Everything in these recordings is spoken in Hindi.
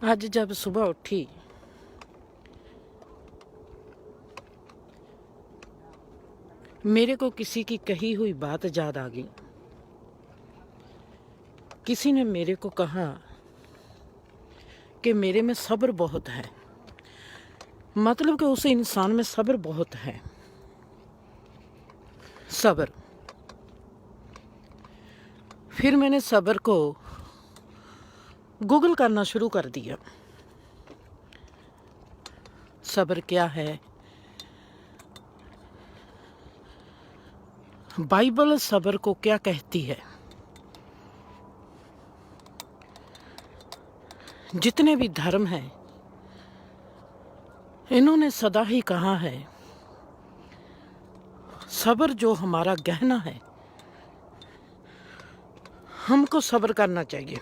आज जब सुबह उठी मेरे को किसी की कही हुई बात याद आ गई। किसी ने मेरे को कहा कि मेरे में सब्र बहुत है, मतलब कि उस इंसान में सब्र बहुत है। सब्र। फिर मैंने सब्र को गूगल करना शुरू कर दिया। सब्र क्या है? बाइबल सब्र को क्या कहती है? जितने भी धर्म हैं इन्होंने सदा ही कहा है सब्र जो हमारा गहना है, हमको सब्र करना चाहिए।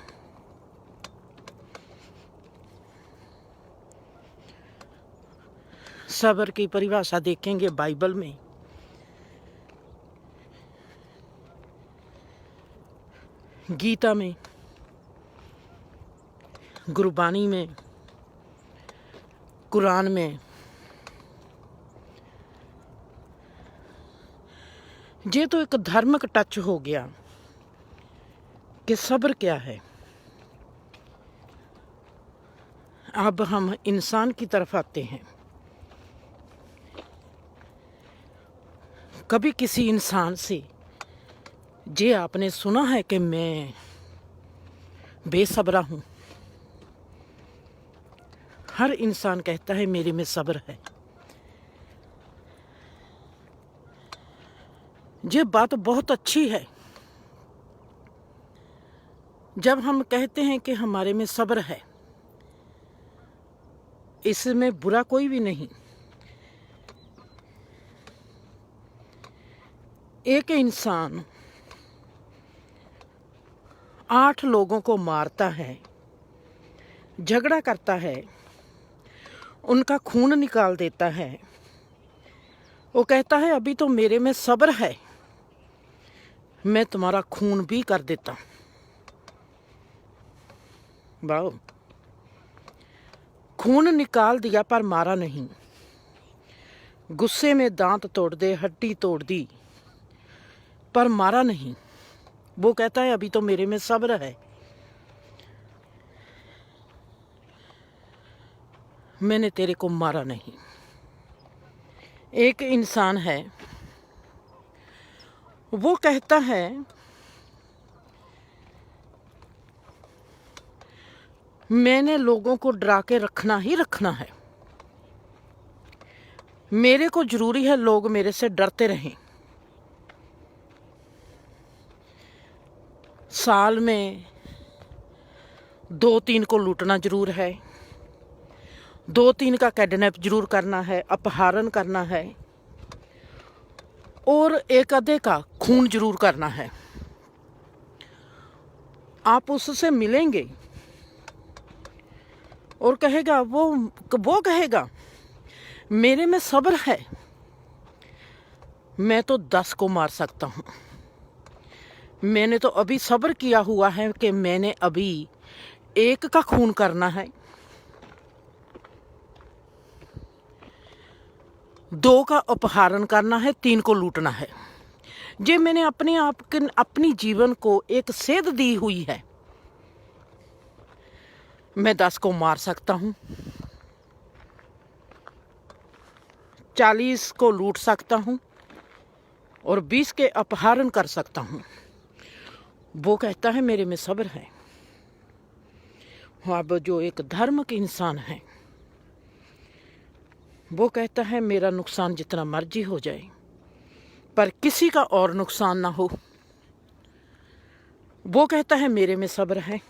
सब्र की परिभाषा देखेंगे बाइबल में। गीता में, गुरबानी में, कुरान में। ये तो एक धार्मिक टच हो गया कि सब्र क्या है। अब हम इंसान की तरफ आते हैं। कभी किसी इंसान से जे आपने सुना है कि मैं बेसब्रा हूं? हर इंसान कहता है मेरे में सब्र है। ये बात बहुत अच्छी है। जब हम कहते हैं कि हमारे में सब्र है, इसमें बुरा कोई भी नहीं। एक इंसान 8 लोगों को मारता है, झगड़ा करता है, उनका खून निकाल देता है, वो कहता है अभी तो मेरे में सब्र है, मैं तुम्हारा खून भी कर देता। वाह! खून निकाल दिया पर मारा नहीं। गुस्से में दांत तोड़ दे, हड्डी तोड़ दी, पर मारा नहीं। वो कहता है अभी तो मेरे में सब्र है, मैंने तेरे को मारा नहीं। एक इंसान है, वो कहता है मैंने लोगों को डरा के रखना ही रखना है, मेरे को जरूरी है लोग मेरे से डरते रहें। साल में 2-3 को लूटना जरूर है, 2-3 का किडनैप जरूर करना है, अपहरण करना है, और एक आधे का खून जरूर करना है। आप उससे मिलेंगे और कहेगा वो कहेगा मेरे में सब्र है, मैं तो 10 को मार सकता हूँ। मैंने तो अभी सब्र किया हुआ है कि मैंने अभी 1 का खून करना है, 2 का अपहरण करना है, 3 को लूटना है। ये मैंने अपनी जीवन को एक सेध दी हुई है। मैं 10 को मार सकता हूँ, 40 को लूट सकता हूँ और 20 के अपहरण कर सकता हूँ। वो कहता है मेरे में सब्र है। अब जो एक धार्मिक इंसान है वो कहता है मेरा नुकसान जितना मर्जी हो जाए पर किसी का और नुकसान ना हो। वो कहता है मेरे में सब्र है।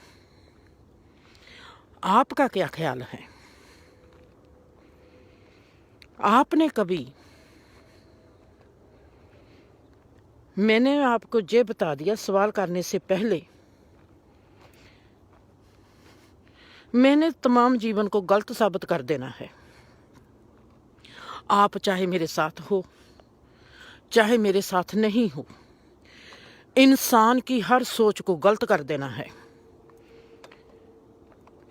आपका क्या ख्याल है? आपने कभी, मैंने आपको ये बता दिया सवाल करने से पहले, मैंने तमाम जीवन को गलत साबित कर देना है। आप चाहे मेरे साथ हो चाहे मेरे साथ नहीं हो, इंसान की हर सोच को गलत कर देना है।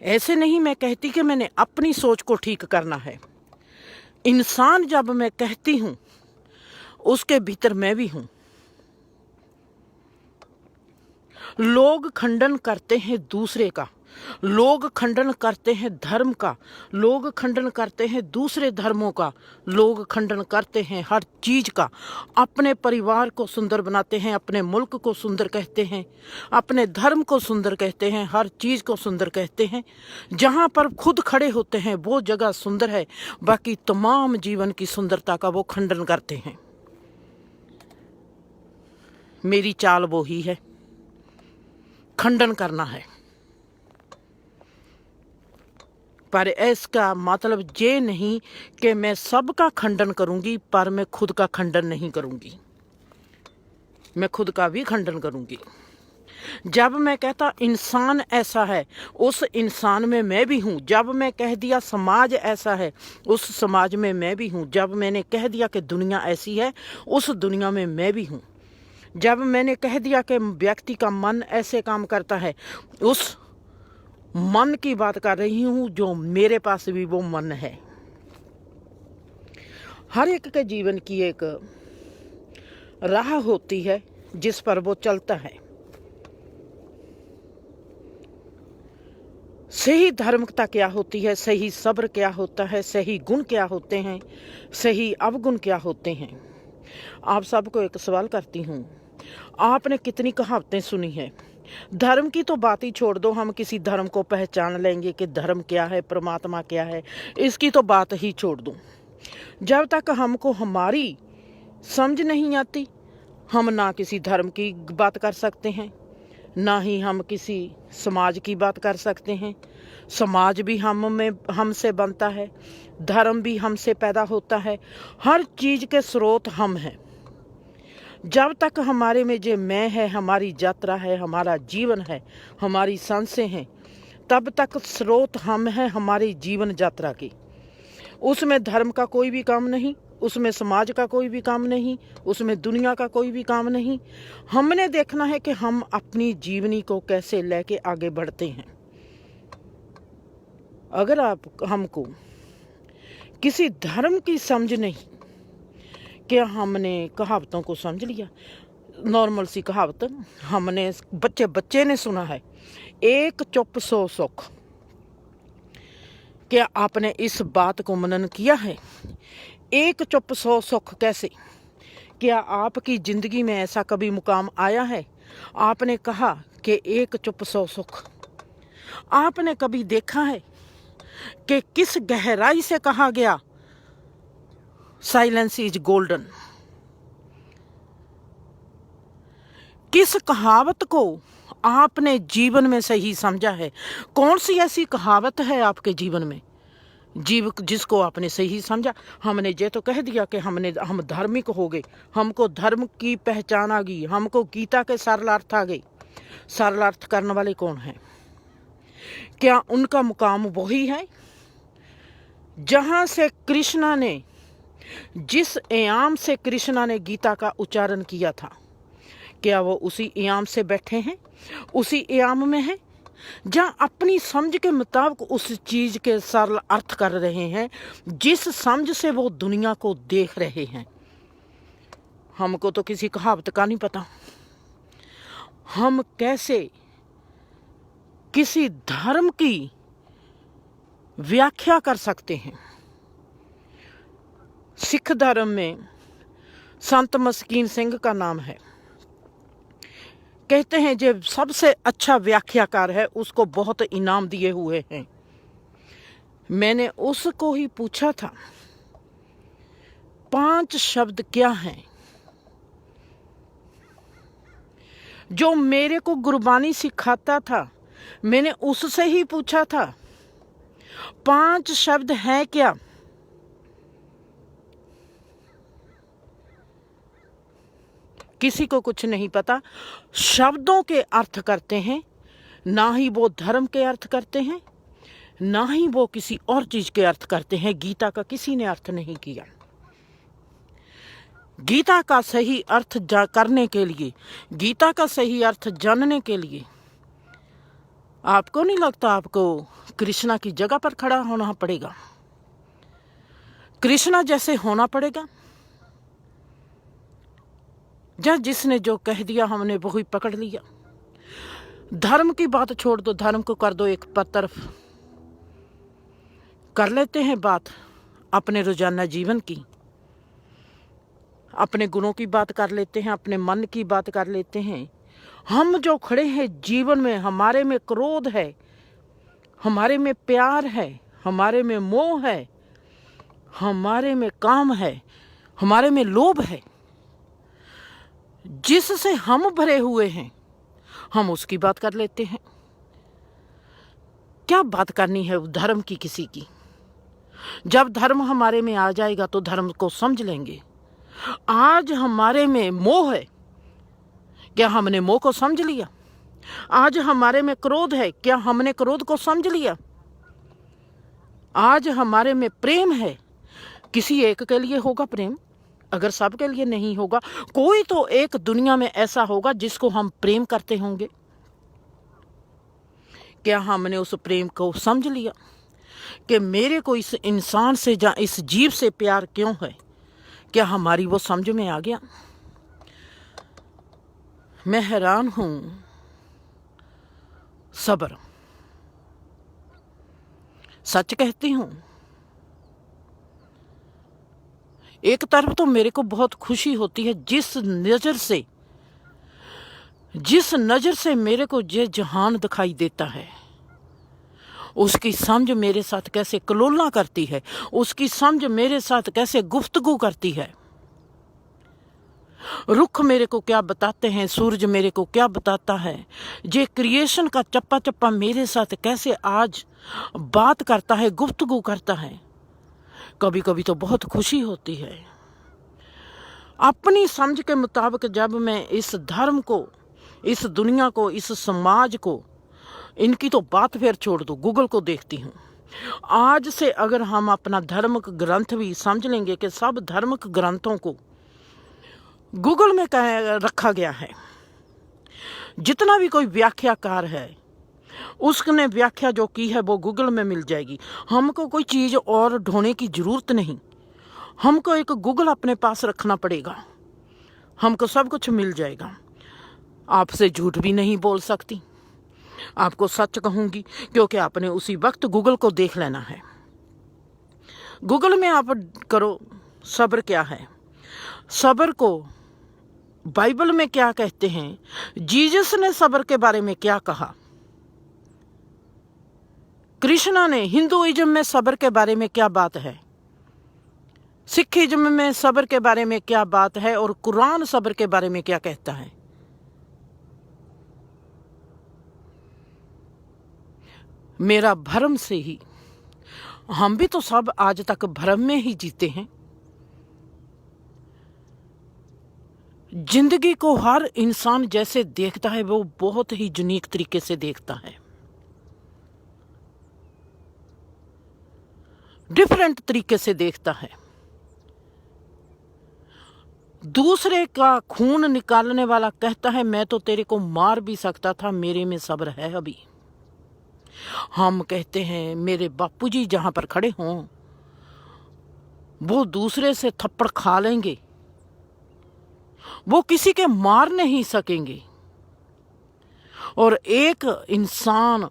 ऐसे नहीं मैं कहती कि मैंने अपनी सोच को ठीक करना है। इंसान जब मैं कहती हूं उसके भीतर मैं भी हूं। लोग खंडन करते हैं दूसरे का, लोग खंडन करते हैं धर्म का, लोग खंडन करते हैं दूसरे धर्मों का, लोग खंडन करते हैं हर चीज का। अपने परिवार को सुंदर बनाते हैं, अपने मुल्क को सुंदर कहते हैं, अपने धर्म को सुंदर कहते हैं, हर चीज को सुंदर कहते हैं। जहां पर खुद खड़े होते हैं वो जगह सुंदर है, बाकी तमाम जीवन की सुंदरता का वो खंडन करते हैं। मेरी चाल वो ही है, खंडन करना है। पर इसका मतलब ये नहीं कि मैं सबका खंडन करूंगी पर मैं खुद का खंडन नहीं करूंगी। मैं खुद का भी खंडन करूंगी। जब मैं कहता इंसान ऐसा है, उस इंसान में मैं भी हूं। जब मैं कह दिया समाज ऐसा है, उस समाज में मैं भी हूं। जब मैंने कह दिया कि दुनिया ऐसी है, उस दुनिया में मैं भी हूं। जब मैंने कह दिया कि व्यक्ति का मन ऐसे काम करता है, उस मन की बात कर रही हूं जो मेरे पास भी वो मन है। हर एक के जीवन की एक राह होती है जिस पर वो चलता है। सही धार्मिकता क्या होती है, सही सब्र क्या होता है, सही गुण क्या होते हैं, सही अवगुण क्या होते हैं। आप सबको एक सवाल करती हूँ, आपने कितनी कहावतें सुनी है? धर्म की तो बात ही छोड़ दो, हम किसी धर्म को पहचान लेंगे कि धर्म क्या है, परमात्मा क्या है, इसकी तो बात ही छोड़ दूं। जब तक हमको हमारी समझ नहीं आती, हम ना किसी धर्म की बात कर सकते हैं, ना ही हम किसी समाज की बात कर सकते हैं। समाज भी हमसे बनता है, धर्म भी हमसे पैदा होता है, हर चीज के स्रोत हम हैं। जब तक हमारे में जो मैं है, हमारी यात्रा है, हमारा जीवन है, हमारी सांसें हैं, तब तक स्रोत हम हैं हमारी जीवन यात्रा की। उसमें धर्म का कोई भी काम नहीं, उसमें समाज का कोई भी काम नहीं, उसमें दुनिया का कोई भी काम नहीं। हमने देखना है कि हम अपनी जीवनी को कैसे लेके आगे बढ़ते हैं। अगर आप हमको किसी धर्म की समझ नहीं, क्या हमने कहावतों को समझ लिया? नॉर्मल सी कहावत हमने बच्चे ने सुना है, एक चुप सौ सुख। क्या आपने इस बात को मनन किया है? एक चुप सौ सुख कैसे? क्या आपकी जिंदगी में ऐसा कभी मुकाम आया है आपने कहा कि एक चुप सौ सुख? आपने कभी देखा है कि किस गहराई से कहा गया साइलेंस इज गोल्डन? किस कहावत को आपने जीवन में सही समझा है? कौन सी ऐसी कहावत है आपके जीवन में जिसको आपने सही समझा? हमने ये तो कह दिया कि हम धार्मिक हो गए, हमको धर्म की पहचान आ गई, हमको गीता के सरलार्थ आ गए। सरलार्थ करने वाले कौन हैं? क्या उनका मुकाम वही है जहां से कृष्णा ने, जिस एयाम से कृष्णा ने गीता का उच्चारण किया था, क्या वो उसी एयाम से बैठे हैं, उसी एयाम में हैं, जहां अपनी समझ के मुताबिक उस चीज के सरल अर्थ कर रहे हैं जिस समझ से वो दुनिया को देख रहे हैं? हमको तो किसी कहावत का नहीं पता। हम कैसे किसी धर्म की व्याख्या कर सकते हैं? सिख धर्म में संत मस्कीन सिंह का नाम है। कहते हैं जो सबसे अच्छा व्याख्याकार है उसको बहुत इनाम दिए हुए हैं। मैंने उसको ही पूछा था 5 शब्द क्या हैं जो मेरे को गुरबानी सिखाता था। मैंने उससे ही पूछा था 5 शब्द हैं क्या। किसी को कुछ नहीं पता। शब्दों के अर्थ करते हैं, ना ही वो धर्म के अर्थ करते हैं, ना ही वो किसी और चीज के अर्थ करते हैं। गीता का किसी ने अर्थ नहीं किया। गीता का सही अर्थ करने के लिए, गीता का सही अर्थ जानने के लिए आपको नहीं लगता आपको कृष्णा की जगह पर खड़ा होना पड़ेगा? कृष्णा जैसे होना पड़ेगा। जब जिसने जो कह दिया हमने वो ही पकड़ लिया। धर्म की बात छोड़ दो, धर्म को कर दो एक तरफ। कर लेते हैं बात अपने रोजाना जीवन की, अपने गुणों की बात कर लेते हैं, अपने मन की बात कर लेते हैं। हम जो खड़े हैं जीवन में, हमारे में क्रोध है, हमारे में प्यार है, हमारे में मोह है, हमारे में काम है, हमारे में लोभ है, जिससे हम भरे हुए हैं, हम उसकी बात कर लेते हैं। क्या बात करनी है धर्म की किसी की? जब धर्म हमारे में आ जाएगा तो धर्म को समझ लेंगे। आज हमारे में मोह है, क्या हमने मोह को समझ लिया? आज हमारे में क्रोध है, क्या हमने क्रोध को समझ लिया? आज हमारे में प्रेम है, किसी एक के लिए होगा प्रेम, अगर सबके लिए नहीं होगा, कोई तो एक दुनिया में ऐसा होगा जिसको हम प्रेम करते होंगे। क्या हमने उस प्रेम को समझ लिया कि मेरे को इस इंसान से या इस जीव से प्यार क्यों है? क्या हमारी वो समझ में आ गया? मैं हैरान हूं। सब्र, सच कहती हूं, एक तरफ तो मेरे को बहुत खुशी होती है जिस नजर से मेरे को ये जहान दिखाई देता है, उसकी समझ मेरे साथ कैसे कलोलना करती है, उसकी समझ मेरे साथ कैसे गुफ्तगू करती है। रुख मेरे को क्या बताते हैं, सूरज मेरे को क्या बताता है, ये क्रिएशन का चप्पा चप्पा मेरे साथ कैसे आज बात करता है, गुफ्तगू करता है। कभी कभी तो बहुत खुशी होती है। अपनी समझ के मुताबिक जब मैं इस धर्म को, इस दुनिया को, इस समाज को, इनकी तो बात फिर छोड़ दो, गूगल को देखती हूँ। आज से अगर हम अपना धार्मिक ग्रंथ भी समझ लेंगे कि सब धार्मिक ग्रंथों को गूगल में रखा गया है, जितना भी कोई व्याख्याकार है उसने व्याख्या जो की है वो गूगल में मिल जाएगी। हमको कोई चीज़ और ढूंढने की जरूरत नहीं, हमको एक गूगल अपने पास रखना पड़ेगा, हमको सब कुछ मिल जाएगा। आपसे झूठ भी नहीं बोल सकती, आपको सच कहूंगी, क्योंकि आपने उसी वक्त गूगल को देख लेना है। गूगल में आप करो सब्र क्या है, सब्र को बाइबल में क्या कहते हैं, जीसस ने सब्र के बारे में क्या कहा, कृष्णा ने हिंदुइज्म में सब्र के बारे में क्या बात है, सिखिज्म में सब्र के बारे में क्या बात है, और कुरान सब्र के बारे में क्या कहता है। मेरा भ्रम से ही, हम भी तो सब आज तक भ्रम में ही जीते हैं। जिंदगी को हर इंसान जैसे देखता है वो बहुत ही यूनिक तरीके से देखता है, डिफरेंट तरीके से देखता है। दूसरे का खून निकालने वाला कहता है मैं तो तेरे को मार भी सकता था, मेरे में सब्र है अभी। हम कहते हैं मेरे बापूजी जहां पर खड़े हों वो दूसरे से थप्पड़ खा लेंगे, वो किसी के मार नहीं सकेंगे। और एक इंसान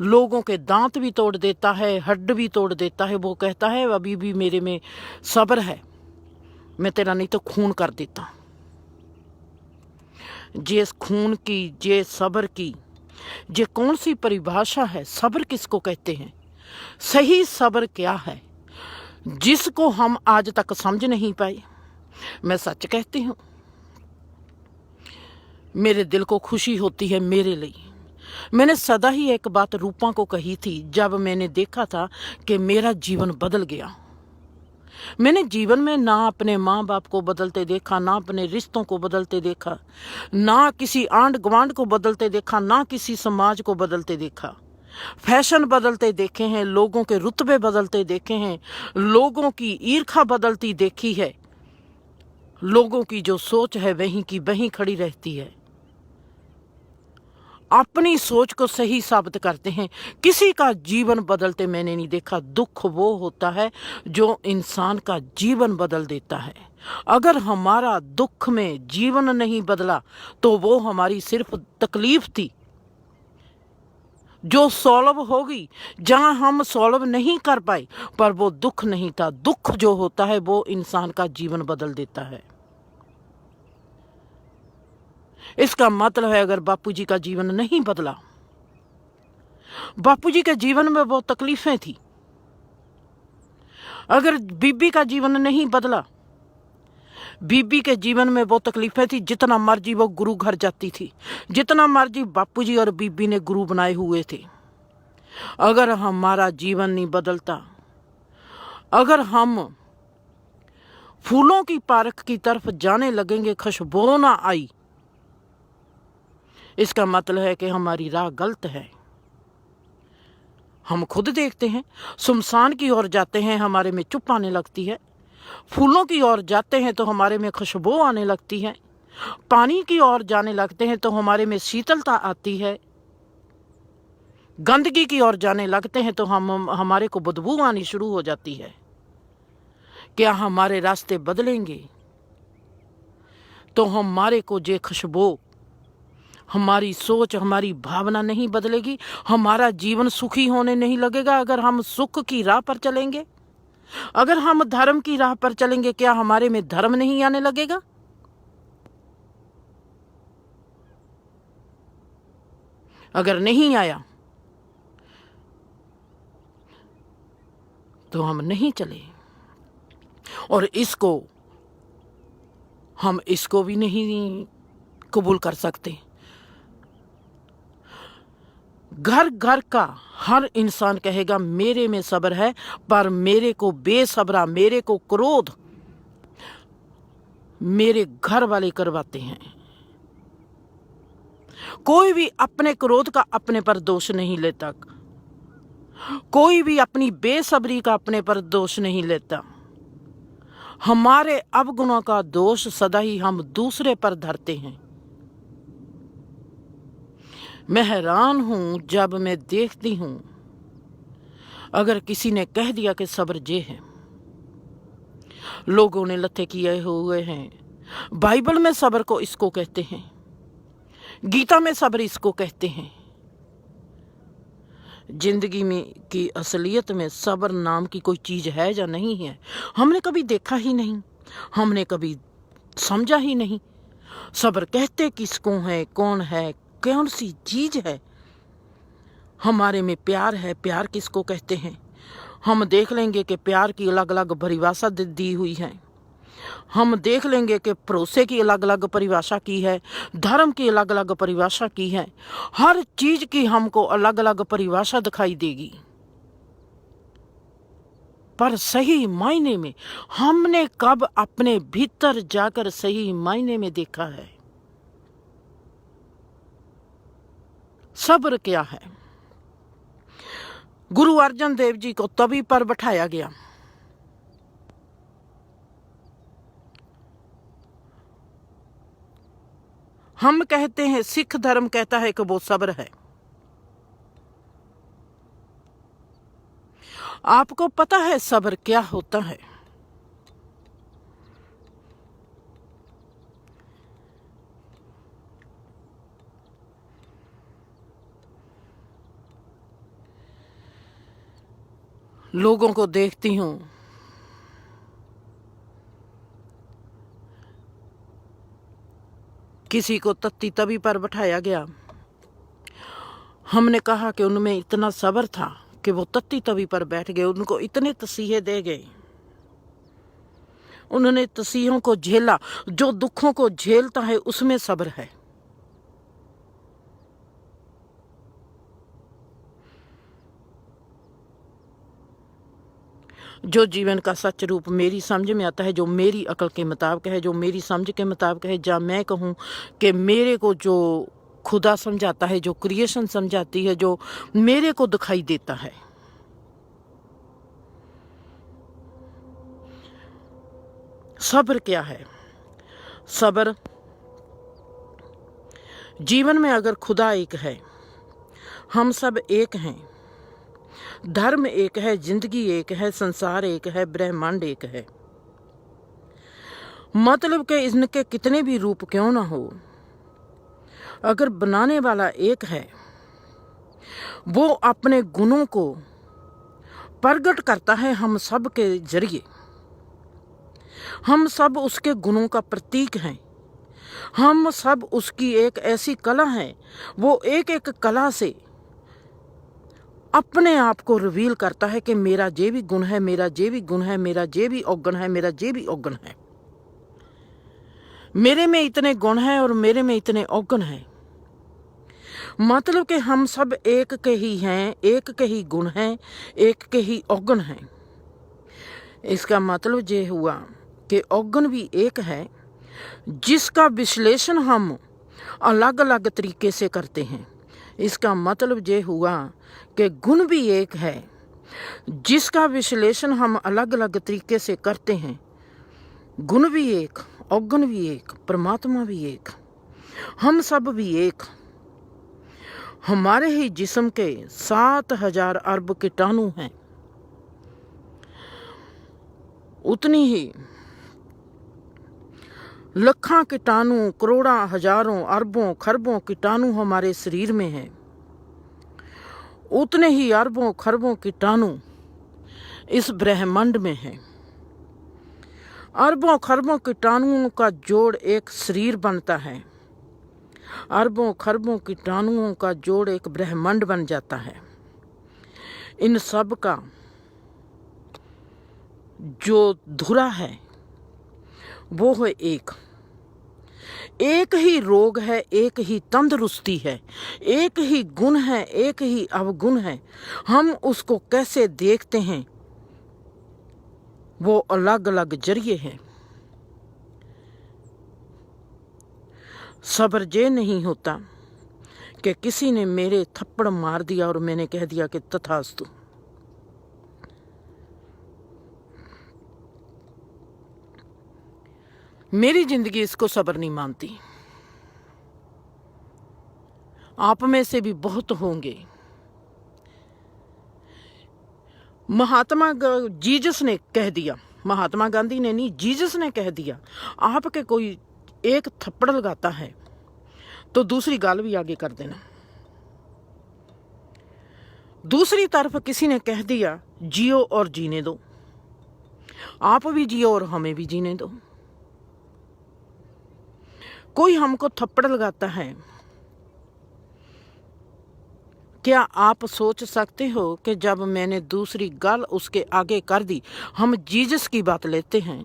लोगों के दांत भी तोड़ देता है, हड्ड भी तोड़ देता है, वो कहता है अभी भी मेरे में सब्र है, मैं तेरा नहीं तो खून कर देता। जे खून की, जे सब्र की, ये कौन सी परिभाषा है? सब्र किसको कहते हैं? सही सब्र क्या है, जिसको हम आज तक समझ नहीं पाए। मैं सच कहती हूँ, मेरे दिल को खुशी होती है मेरे लिए। मैंने सदा ही एक बात रूपा को कही थी, जब मैंने देखा था कि मेरा जीवन बदल गया। मैंने जीवन में ना अपने माँ बाप को बदलते देखा, ना अपने रिश्तों को बदलते देखा, ना किसी आंड गवांड को बदलते देखा, ना किसी समाज को बदलते देखा। फैशन बदलते देखे हैं, लोगों के रुतबे बदलते देखे हैं, लोगों की ईर्खा बदलती देखी है, लोगों की जो सोच है वहीं की वहीं खड़ी रहती है। अपनी सोच को सही साबित करते हैं, किसी का जीवन बदलते मैंने नहीं देखा। दुख वो होता है जो इंसान का जीवन बदल देता है। अगर हमारा दुख में जीवन नहीं बदला तो वो हमारी सिर्फ तकलीफ थी जो सॉल्व होगी, जहां हम सॉल्व नहीं कर पाए, पर वो दुख नहीं था। दुख जो होता है वो इंसान का जीवन बदल देता है। इसका मतलब है, अगर बापूजी का जीवन नहीं बदला, बापूजी के जीवन में बहुत तकलीफें थी, अगर बीबी का जीवन नहीं बदला, बीबी के जीवन में बहुत तकलीफें थी, जितना मर्जी वो गुरु घर जाती थी, जितना मर्जी बापूजी और बीबी ने गुरु बनाए हुए थे, अगर हमारा जीवन नहीं बदलता, अगर हम फूलों की पार्क की तरफ जाने लगेंगे, खुशबू ना आई, इसका मतलब है कि हमारी राह गलत है। हम खुद देखते हैं, सुमसान की ओर जाते हैं हमारे में चुप आने लगती है, फूलों की ओर जाते हैं तो हमारे में खुशबू आने लगती है, पानी की ओर जाने लगते हैं तो हमारे में शीतलता आती है, गंदगी की ओर जाने लगते हैं तो हमारे को बदबू आनी शुरू हो जाती है। क्या हमारे रास्ते बदलेंगे तो हमारे को जे खुशबू, हमारी सोच, हमारी भावना नहीं बदलेगी, हमारा जीवन सुखी होने नहीं लगेगा। अगर हम सुख की राह पर चलेंगे, अगर हम धर्म की राह पर चलेंगे, क्या हमारे में धर्म नहीं आने लगेगा? अगर नहीं आया तो हम नहीं चले, और हम इसको भी नहीं कबूल कर सकते। घर घर का हर इंसान कहेगा मेरे में सब्र है, पर मेरे को बेसब्रा, मेरे को क्रोध मेरे घर वाले करवाते हैं। कोई भी अपने क्रोध का अपने पर दोष नहीं लेता, कोई भी अपनी बेसब्री का अपने पर दोष नहीं लेता। हमारे अवगुणों का दोष सदा ही हम दूसरे पर धरते हैं। मैं हैरान हूं जब मैं देखती हूं, अगर किसी ने कह दिया कि सब्र जे है, लोगों ने लथे किए हुए हैं। बाइबल में सब्र को इसको कहते हैं, गीता में सब्र इसको कहते हैं। जिंदगी में की असलियत में सब्र नाम की कोई चीज है या नहीं है, हमने कभी देखा ही नहीं, हमने कभी समझा ही नहीं। सब्र कहते किसको है, कौन है, कौन सी चीज है? हमारे में प्यार है, प्यार किसको कहते हैं? हम देख लेंगे कि प्यार की अलग अलग परिभाषा दी हुई है। हम देख लेंगे कि भरोसे की अलग अलग परिभाषा की है, धर्म की अलग अलग परिभाषा की है। हर चीज की हमको अलग अलग परिभाषा दिखाई देगी, पर सही मायने में हमने कब अपने भीतर जाकर सही मायने में देखा है सब्र क्या है? गुरु अर्जन देव जी को तवी पर बैठाया गया, हम कहते हैं, सिख धर्म कहता है कि वो सब्र है। आपको पता है सब्र क्या होता है? लोगों को देखती हूं, किसी को तत्ती तवी पर बैठाया गया। हमने कहा कि उनमें इतना सब्र था कि वो तत्ती तवी पर बैठ गए, उनको इतने तसीहे दे गए, उन्होंने तसीहों को झेला। जो दुखों को झेलता है उसमें सब्र है। जो जीवन का सच रूप मेरी समझ में आता है, जो मेरी अकल के मुताबिक है, जो मेरी समझ के मुताबिक है, जहाँ मैं कहूँ कि मेरे को जो खुदा समझाता है, जो क्रिएशन समझाती है, जो मेरे को दिखाई देता है, सब्र क्या है? सब्र, जीवन में अगर खुदा एक है, हम सब एक हैं, धर्म एक है, जिंदगी एक है, संसार एक है, ब्रह्मांड एक है, मतलब कि इनके कितने भी रूप क्यों ना हो, अगर बनाने वाला एक है, वो अपने गुणों को प्रकट करता है हम सब के जरिए। हम सब उसके गुणों का प्रतीक हैं। हम सब उसकी एक ऐसी कला है, वो एक एक कला से अपने आप को रिवील करता है कि मेरा जे भी गुण है, मेरा जे भी गुण है, मेरा जे भी औगण है, मेरा जे भी औगण है, मेरे में इतने गुण हैं और मेरे में इतने औगण हैं। मतलब कि हम सब एक के ही हैं, एक के ही गुण हैं, एक के ही औगण हैं। इसका मतलब ये हुआ कि औगण भी एक है, जिसका विश्लेषण हम अलग अलग तरीके से करते हैं। इसका मतलब ये हुआ कि गुण भी एक है, जिसका विश्लेषण हम अलग अलग तरीके से करते हैं। गुण भी एक, औगण भी एक, परमात्मा भी एक, हम सब भी एक। हमारे ही जिस्म के 7,000 अरब कीटाणु हैं, उतनी ही लाखों कीटाणु, करोड़ों, हजारों, अरबों, खरबों कीटाणु हमारे शरीर में हैं। उतने ही अरबों खरबों कीटाणु इस ब्रह्मांड में हैं। अरबों खरबों कीटाणुओं का जोड़ एक शरीर बनता है। अरबों खरबों कीटाणुओं का जोड़ एक ब्रह्मांड बन जाता है। इन सब का जो धुरा है वो है एक ही रोग है, एक ही तंदुरुस्ती है, एक ही गुण है, एक ही अवगुण है। हम उसको कैसे देखते हैं वो अलग अलग जरिए हैं। सब्र ये नहीं होता कि किसी ने मेरे थप्पड़ मार दिया और मैंने कह दिया कि तथास्तु। मेरी जिंदगी इसको सब्र नहीं मानती। आप में से भी बहुत होंगे। जीसस ने कह दिया, महात्मा गांधी ने नहीं, जीसस ने कह दिया, आपके कोई एक थप्पड़ लगाता है तो दूसरी गाल भी आगे कर देना। दूसरी तरफ किसी ने कह दिया जियो और जीने दो, आप भी जियो और हमें भी जीने दो। कोई हमको थप्पड़ लगाता है, क्या आप सोच सकते हो कि जब मैंने दूसरी गाल उसके आगे कर दी, हम जीसस की बात लेते हैं,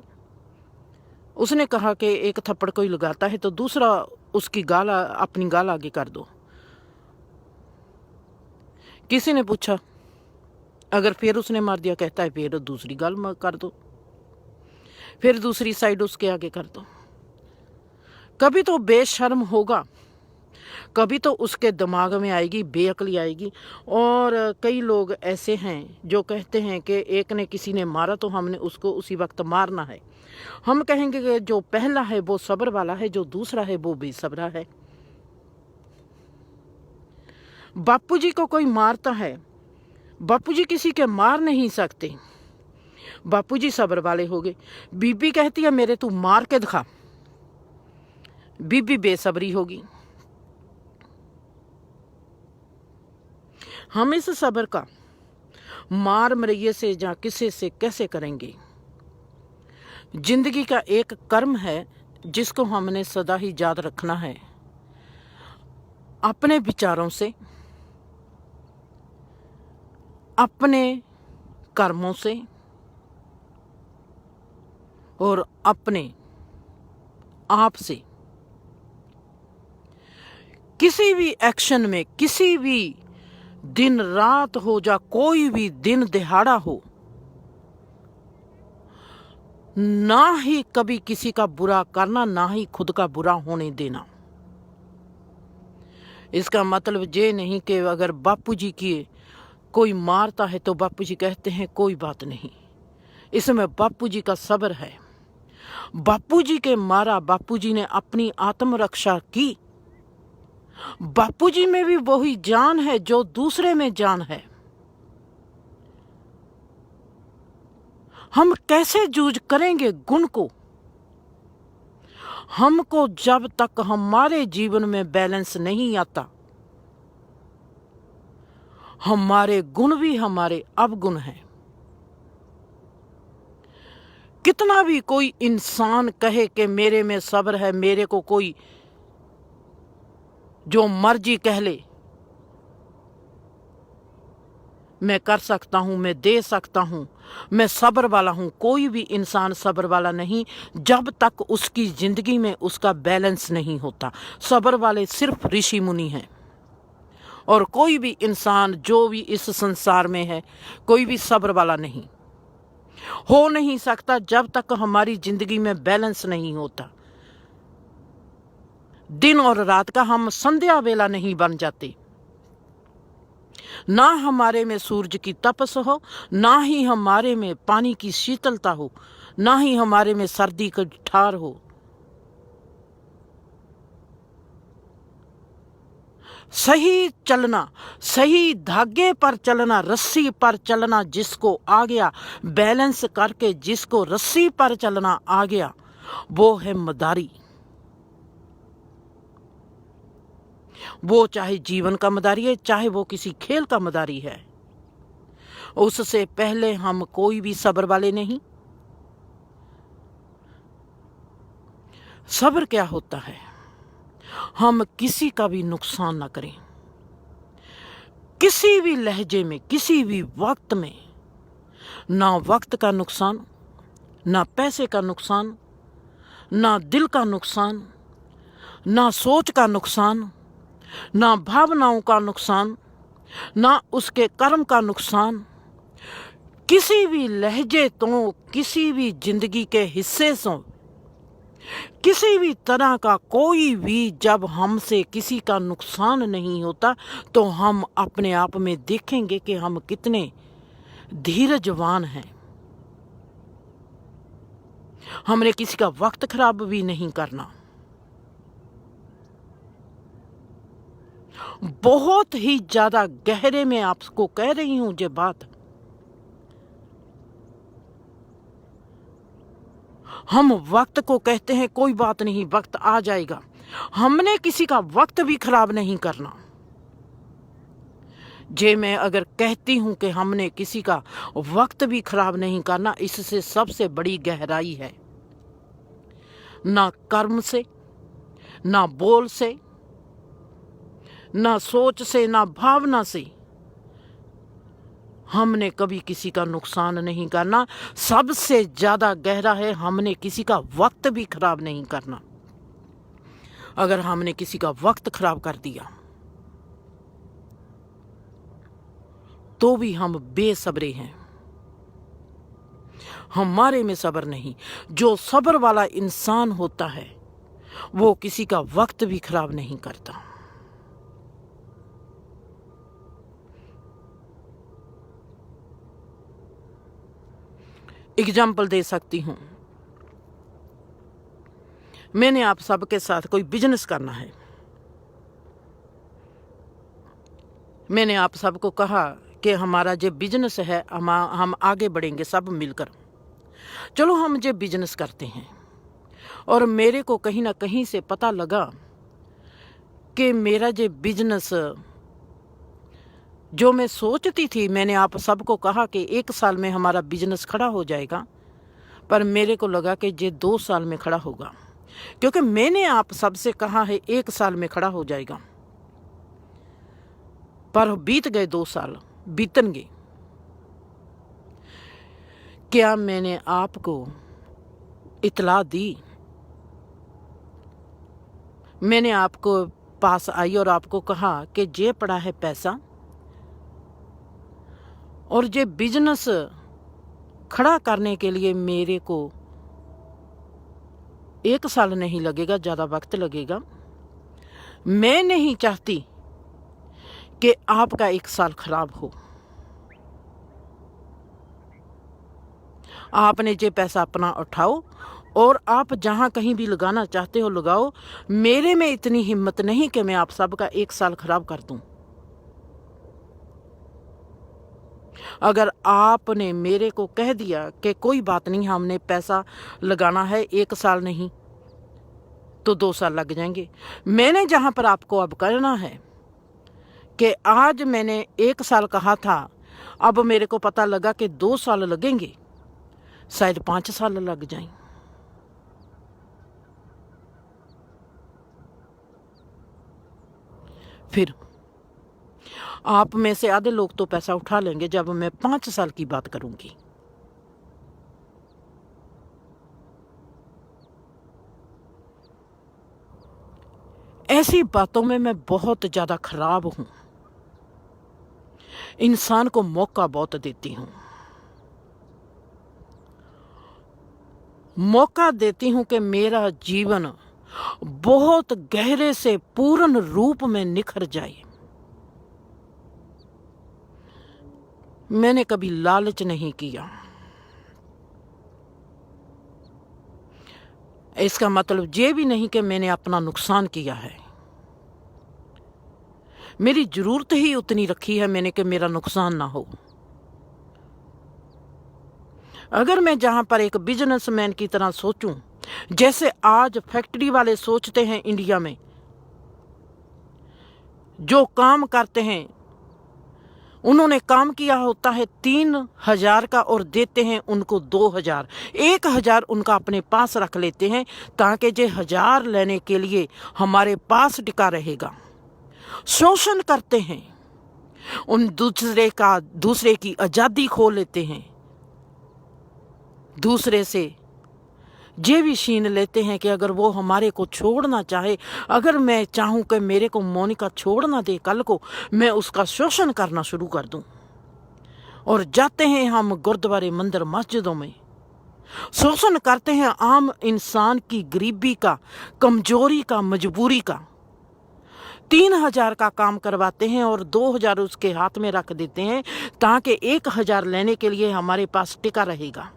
उसने कहा कि एक थप्पड़ कोई लगाता है तो दूसरा उसकी गाल, अपनी गाल आगे कर दो। किसी ने पूछा, अगर फिर उसने मार दिया, कहता है फिर दूसरी गाल कर दो, फिर दूसरी साइड उसके आगे कर दो। कभी तो बेशर्म होगा, कभी तो उसके दिमाग में आएगी, बेअक्ली आएगी। और कई लोग ऐसे हैं जो कहते हैं कि एक ने किसी ने मारा तो हमने उसको उसी वक्त मारना है। हम कहेंगे कि जो पहला है वो सब्र वाला है, जो दूसरा है वो बेसब्रा है। बापूजी को कोई मारता है, बापूजी किसी के मार नहीं सकते, बापूजी सब्र वाले हो गए। बीबी कहती है मेरे तू मार के दिखा, बीबी बेसब्री होगी। हम इस सब्र का मार मरैये से या किसी से कैसे करेंगे? जिंदगी का एक कर्म है जिसको हमने सदा ही याद रखना है, अपने विचारों से, अपने कर्मों से और अपने आप से। किसी भी एक्शन में, किसी भी दिन रात हो या कोई भी दिन दिहाड़ा हो, ना ही कभी किसी का बुरा करना, ना ही खुद का बुरा होने देना। इसका मतलब ये नहीं कि अगर बापूजी की कोई मारता है तो बापूजी कहते हैं कोई बात नहीं। इसमें बापूजी का सब्र है। बापूजी के मारा, बापूजी ने अपनी आत्मरक्षा की। बापूजी में भी वही जान है जो दूसरे में जान है। हम कैसे जूझ करेंगे गुण को? हमको जब तक हमारे जीवन में बैलेंस नहीं आता, हमारे गुण भी हमारे अवगुण हैं। कितना भी कोई इंसान कहे कि मेरे में सब्र है, मेरे को कोई जो मर्जी कह ले, मैं कर सकता हूं, मैं दे सकता हूं, मैं सब्र वाला हूं। कोई भी इंसान सब्र वाला नहीं जब तक उसकी जिंदगी में उसका बैलेंस नहीं होता। सब्र वाले सिर्फ ऋषि मुनि हैं। और कोई भी इंसान जो भी इस संसार में है, कोई भी सब्र वाला नहीं हो नहीं सकता जब तक हमारी जिंदगी में बैलेंस नहीं होता। दिन और रात का हम संध्या वेला नहीं बन जाते। ना हमारे में सूरज की तपस हो, ना ही हमारे में पानी की शीतलता हो, ना ही हमारे में सर्दी की ठार हो। सही चलना, सही धागे पर चलना, रस्सी पर चलना जिसको आ गया, बैलेंस करके जिसको रस्सी पर चलना आ गया, वो है मदारी। वो चाहे जीवन का मदारी है, चाहे वो किसी खेल का मदारी है, उससे पहले हम कोई भी सब्र वाले नहीं। सब्र क्या होता है? हम किसी का भी नुकसान ना करें, किसी भी लहजे में, किसी भी वक्त में। ना वक्त का नुकसान, ना पैसे का नुकसान, ना दिल का नुकसान, ना सोच का नुकसान, ना भावनाओं का नुकसान, ना उसके कर्म का नुकसान। किसी भी लहजे तो, किसी भी जिंदगी के हिस्से से, किसी भी तरह का कोई भी जब हमसे किसी का नुकसान नहीं होता तो हम अपने आप में देखेंगे कि हम कितने धीरजवान हैं। हमने किसी का वक्त खराब भी नहीं करना। बहुत ही ज्यादा गहरे में आपको कह रही हूं ये बात। हम वक्त को कहते हैं कोई बात नहीं, वक्त आ जाएगा। हमने किसी का वक्त भी खराब नहीं करना। जे मैं अगर कहती हूं कि हमने किसी का वक्त भी खराब नहीं करना, इससे सबसे बड़ी गहराई है। ना कर्म से, ना बोल से, ना सोच से, ना भावना से हमने कभी किसी का नुकसान नहीं करना। सबसे ज्यादा गहरा है, हमने किसी का वक्त भी खराब नहीं करना। अगर हमने किसी का वक्त खराब कर दिया तो भी हम बेसब्रे हैं। हमारे में सब्र नहीं। जो सब्र वाला इंसान होता है वो किसी का वक्त भी खराब नहीं करता। एग्जाम्पल दे सकती हूं। मैंने आप सबके साथ कोई बिजनेस करना है। मैंने आप सबको कहा कि हमारा जो बिजनेस है, हम आगे बढ़ेंगे सब मिलकर। चलो हम जो बिजनेस करते हैं, और मेरे को कहीं ना कहीं से पता लगा कि मेरा जो बिजनेस जो मैं सोचती थी, मैंने आप सबको कहा कि 1 साल में हमारा बिजनेस खड़ा हो जाएगा, पर मेरे को लगा कि ये 2 साल में खड़ा होगा। क्योंकि मैंने आप सबसे कहा है 1 साल में खड़ा हो जाएगा, पर बीत गए 2 साल, बीतनगे। क्या मैंने आपको इतला दी? मैंने आपको पास आई और आपको कहा कि जे पड़ा है पैसा और जे बिजनेस खड़ा करने के लिए मेरे को 1 साल नहीं लगेगा, ज़्यादा वक्त लगेगा। मैं नहीं चाहती कि आपका 1 साल खराब हो। आपने जे पैसा अपना उठाओ और आप जहाँ कहीं भी लगाना चाहते हो लगाओ। मेरे में इतनी हिम्मत नहीं कि मैं आप सबका 1 साल खराब कर दूं। अगर आपने मेरे को कह दिया कि कोई बात नहीं, हमने पैसा लगाना है 1 साल नहीं तो 2 साल लग जाएंगे। मैंने जहाँ पर आपको अब करना है कि आज मैंने 1 साल कहा था, अब मेरे को पता लगा कि 2 साल लगेंगे, शायद 5 साल लग जाएं। फिर आप में से आधे लोग तो पैसा उठा लेंगे जब मैं 5 साल की बात करूंगी। ऐसी बातों में मैं बहुत ज्यादा खराब हूं। इंसान को मौका बहुत देती हूं, मौका देती हूं कि मेरा जीवन बहुत गहरे से पूर्ण रूप में निखर जाए। मैंने कभी लालच नहीं किया। इसका मतलब ये भी नहीं कि मैंने अपना नुकसान किया है। मेरी जरूरत ही उतनी रखी है मैंने कि मेरा नुकसान ना हो। अगर मैं जहां पर एक बिजनेसमैन की तरह सोचूं, जैसे आज फैक्ट्री वाले सोचते हैं, इंडिया में जो काम करते हैं, उन्होंने काम किया होता है 3,000 का और देते हैं उनको 2,000, 1,000 उनका अपने पास रख लेते हैं ताकि जे 1,000 लेने के लिए हमारे पास टिका रहेगा। शोषण करते हैं, उन दूसरे की आजादी खो लेते हैं, दूसरे से ये भी छीन लेते हैं कि अगर वो हमारे को छोड़ना चाहे, अगर मैं चाहूं कि मेरे को मोनिका छोड़ना दे कल को, मैं उसका शोषण करना शुरू कर दूं। और जाते हैं हम गुरुद्वारे, मंदिर, मस्जिदों में शोषण करते हैं आम इंसान की गरीबी का, कमजोरी का, मजबूरी का। 3,000 का काम करवाते हैं और 2,000 उसके हाथ में रख देते हैं ताकि 1,000 लेने के लिए हमारे पास टिका रहेगा।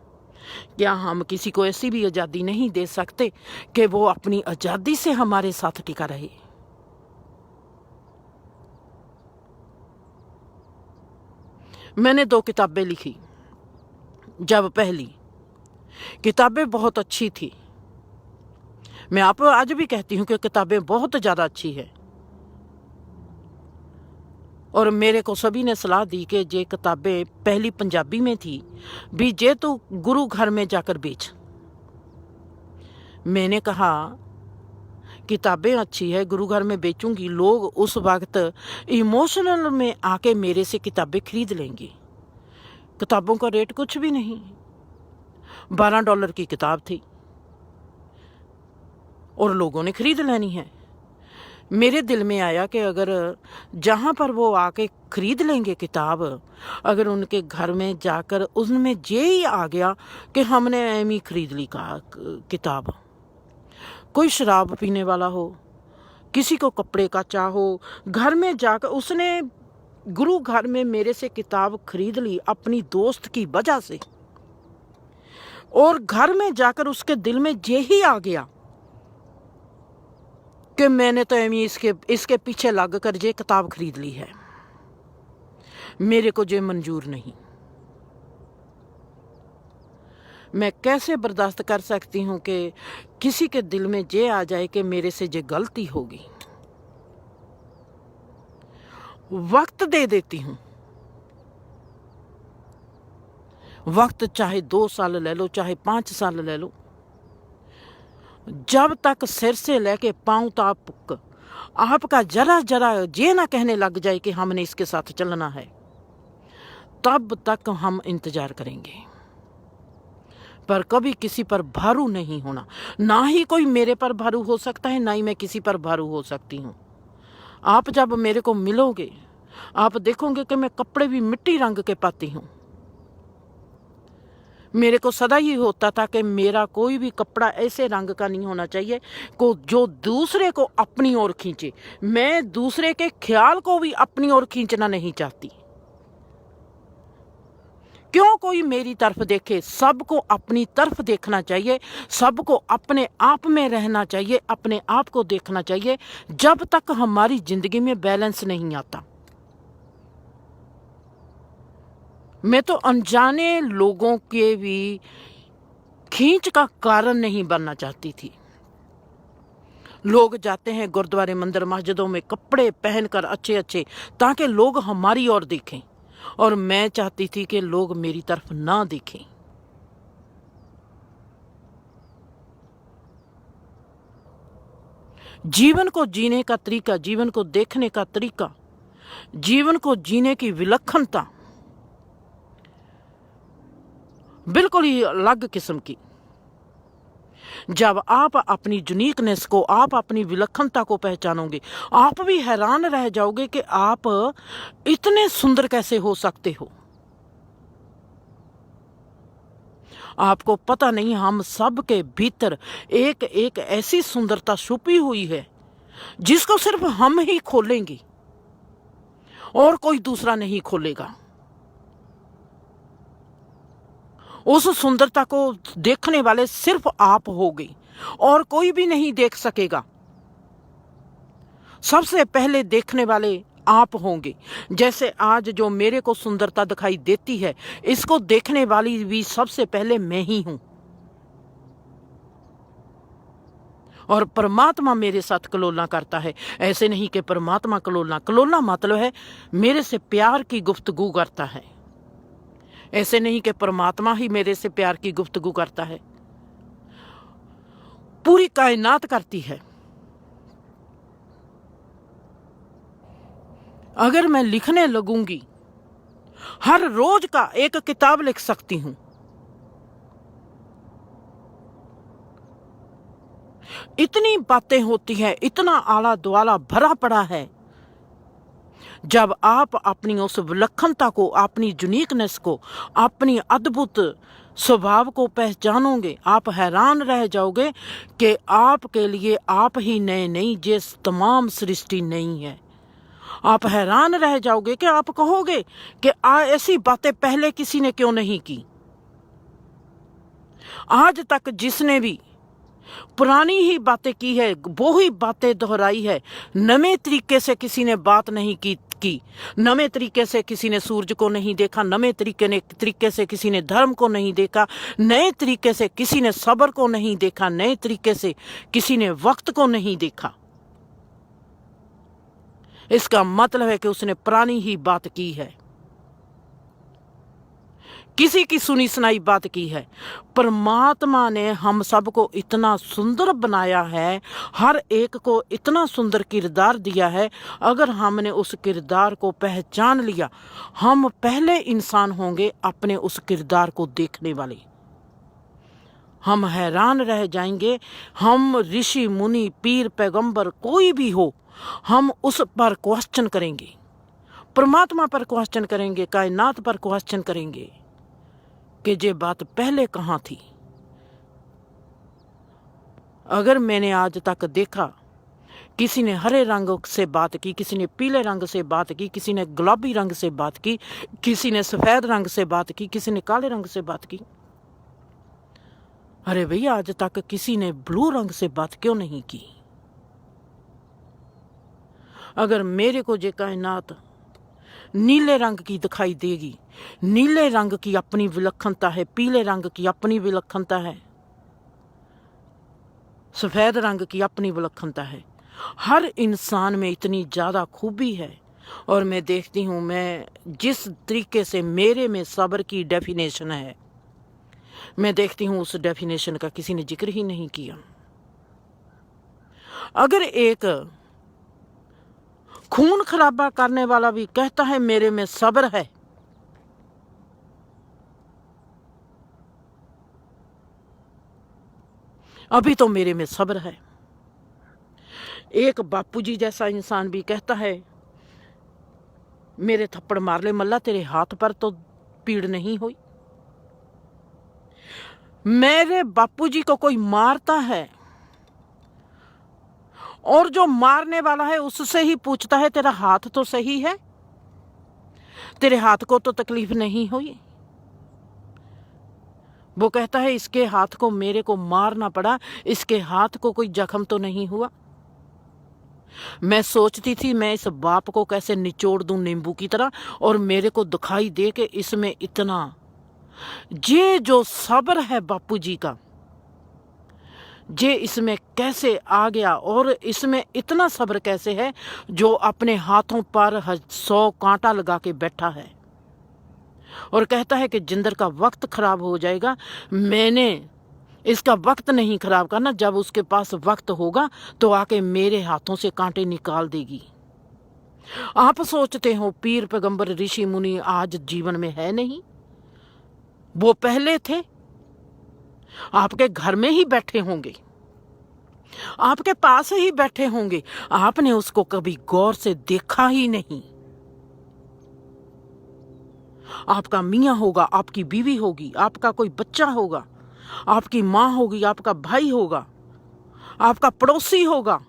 क्या हम किसी को ऐसी भी आजादी नहीं दे सकते कि वो अपनी आजादी से हमारे साथ टिका रहे? मैंने 2 किताबें लिखी। जब पहली किताबें बहुत अच्छी थी, मैं आपको आज भी कहती हूं कि किताबें बहुत ज्यादा अच्छी है, और मेरे को सभी ने सलाह दी कि ये किताबें पहली पंजाबी में थी भी, जे तो गुरु घर में जाकर बेच। मैंने कहा किताबें अच्छी है, गुरु घर में बेचूंगी, लोग उस वक्त इमोशनल में आके मेरे से किताबें खरीद लेंगे। किताबों का रेट कुछ भी नहीं, $12 की किताब थी और लोगों ने खरीद लेनी है। मेरे दिल में आया कि अगर जहाँ पर वो आके खरीद लेंगे किताब, अगर उनके घर में जाकर उनमें ये ही आ गया कि हमने एम ही खरीद ली किताब, कोई शराब पीने वाला हो, किसी को कपड़े का चाह हो, घर में जाकर उसने गुरु घर में मेरे से किताब खरीद ली अपनी दोस्त की वजह से, और घर में जाकर उसके दिल में ये ही आ गया कि मैंने तो एम इसके पीछे लग कर ये किताब खरीद ली है, मेरे को ये मंजूर नहीं। मैं कैसे बर्दाश्त कर सकती हूं कि किसी के दिल में ये आ जाए कि मेरे से ये गलती होगी। वक्त दे देती हूं, वक्त चाहे 2 साल ले लो, चाहे 5 साल ले लो, जब तक सिर से लेके पांव तक आपका जरा जरा ये ना कहने लग जाए कि हमने इसके साथ चलना है, तब तक हम इंतजार करेंगे। पर कभी किसी पर भारू नहीं होना, ना ही कोई मेरे पर भारू हो सकता है, ना ही मैं किसी पर भारू हो सकती हूँ। आप जब मेरे को मिलोगे, आप देखोगे कि मैं कपड़े भी मिट्टी रंग के पाती हूँ। मेरे को सदा ही होता था कि मेरा कोई भी कपड़ा ऐसे रंग का नहीं होना चाहिए को जो दूसरे को अपनी ओर खींचे। मैं दूसरे के ख्याल को भी अपनी ओर खींचना नहीं चाहती। क्यों कोई मेरी तरफ देखे? सबको अपनी तरफ देखना चाहिए, सबको अपने आप में रहना चाहिए, अपने आप को देखना चाहिए। जब तक हमारी जिंदगी में बैलेंस नहीं आता, मैं तो अनजाने लोगों के भी खींच का कारण नहीं बनना चाहती थी। लोग जाते हैं गुरुद्वारे, मंदिर, मस्जिदों में कपड़े पहनकर अच्छे अच्छे, ताकि लोग हमारी ओर देखें, और मैं चाहती थी कि लोग मेरी तरफ ना देखें। जीवन को जीने का तरीका, जीवन को देखने का तरीका, जीवन को जीने की विलक्षणता बिल्कुल ही अलग किस्म की। जब आप अपनी यूनिकनेस को, आप अपनी विलक्षणता को पहचानोगे, आप भी हैरान रह जाओगे कि आप इतने सुंदर कैसे हो सकते हो। आपको पता नहीं, हम सब के भीतर एक एक ऐसी सुंदरता छुपी हुई है जिसको सिर्फ हम ही खोलेंगे और कोई दूसरा नहीं खोलेगा। उस सुंदरता को देखने वाले सिर्फ आप होगे और कोई भी नहीं देख सकेगा। सबसे पहले देखने वाले आप होंगे। जैसे आज जो मेरे को सुंदरता दिखाई देती है, इसको देखने वाली भी सबसे पहले मैं ही हूं। और परमात्मा मेरे साथ कलोलना करता है। ऐसे नहीं कि परमात्मा कलोलना मतलब है मेरे से प्यार की गुफ्तगू करता है। ऐसे नहीं कि परमात्मा ही मेरे से प्यार की गुफ्तगू करता है, पूरी कायनात करती है। अगर मैं लिखने लगूंगी, हर रोज का एक किताब लिख सकती हूं। इतनी बातें होती है, इतना आला दुआला भरा पड़ा है। जब आप अपनी उस विलक्षणता को, अपनी यूनिकनेस को, अपनी अद्भुत स्वभाव को पहचानोगे, आप हैरान रह जाओगे कि आपके लिए आप ही नए नहीं, ये तमाम सृष्टि नहीं है। आप हैरान रह जाओगे कि आप कहोगे कि ऐसी बातें पहले किसी ने क्यों नहीं की। आज तक जिसने भी पुरानी ही बातें की है, वो ही बातें दोहराई है। नए तरीके से किसी ने बात नहीं की। नए तरीके से किसी ने सूरज को नहीं देखा, नए तरीके से किसी ने धर्म को नहीं देखा, नए तरीके से किसी ने सब्र को नहीं देखा, नए तरीके से किसी ने वक्त को नहीं देखा। इसका मतलब है कि उसने पुरानी ही बात की है, किसी की सुनी सुनाई बात की है। परमात्मा ने हम सबको इतना सुंदर बनाया है, हर एक को इतना सुंदर किरदार दिया है। अगर हमने उस किरदार को पहचान लिया, हम पहले इंसान होंगे अपने उस किरदार को देखने वाले। हम हैरान रह जाएंगे। हम ऋषि मुनि पीर पैगंबर कोई भी हो, हम उस पर क्वेश्चन करेंगे, परमात्मा पर क्वेश्चन करेंगे, कायनात पर क्वेश्चन करेंगे कि ये बात पहले कहाँ थी। अगर मैंने आज तक देखा किसी ने हरे रंग से बात की, किसी ने पीले रंग से बात की, किसी ने गुलाबी रंग से बात की, किसी ने सफेद रंग से बात की, किसी ने काले रंग से बात की, अरे भैया आज तक किसी ने ब्लू रंग से बात क्यों नहीं की? अगर मेरे को ये कायनात नीले रंग की दिखाई देगी, नीले रंग की अपनी विलक्षणता है, पीले रंग की अपनी विलक्षणता है, सफेद रंग की अपनी विलक्षणता है। हर इंसान में इतनी ज्यादा खूबी है। और मैं देखती हूँ, मैं जिस तरीके से मेरे में सब्र की डेफिनेशन है, मैं देखती हूँ उस डेफिनेशन का किसी ने जिक्र ही नहीं किया। अगर एक खून खराबा करने वाला भी कहता है मेरे में सब्र है, अभी तो मेरे में सब्र है। एक बापूजी जैसा इंसान भी कहता है मेरे थप्पड़ मार ले मल्ला, तेरे हाथ पर तो पीड़ नहीं हुई। मेरे बापूजी को कोई मारता है और जो मारने वाला है उससे ही पूछता है तेरा हाथ तो सही है, तेरे हाथ को तो तकलीफ नहीं हुई। वो कहता है इसके हाथ को मेरे को मारना पड़ा, इसके हाथ को कोई जख्म तो नहीं हुआ। मैं सोचती थी मैं इस बाप को कैसे निचोड़ दूं नींबू की तरह, और मेरे को दिखाई दे के इसमें इतना, ये जो सब्र है बापूजी का, ये इसमें कैसे आ गया, और इसमें इतना सब्र कैसे है जो अपने हाथों पर 100 कांटा लगा के बैठा है और कहता है कि जिंदर का वक्त खराब हो जाएगा, मैंने इसका वक्त नहीं खराब करना, जब उसके पास वक्त होगा तो आके मेरे हाथों से कांटे निकाल देगी। आप सोचते हो पीर पैगंबर ऋषि मुनि आज जीवन में है नहीं? वो पहले थे, आपके घर में ही बैठे होंगे, आपके पास ही बैठे होंगे, आपने उसको कभी गौर से देखा ही नहीं। आपका मियां होगा, आपकी बीवी होगी, आपका कोई बच्चा होगा, आपकी मां होगी, आपका भाई होगा, आपका पड़ोसी होगा।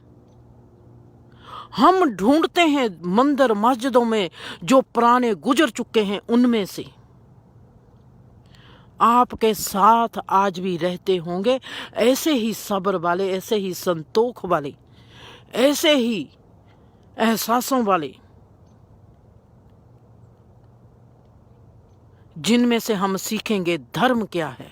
हम ढूंढते हैं मंदिर मस्जिदों में जो पुराने गुजर चुके हैं, उनमें से आपके साथ आज भी रहते होंगे ऐसे ही सब्र वाले, ऐसे ही संतोख वाले, ऐसे ही एहसासों वाले, जिनमें से हम सीखेंगे धर्म क्या है।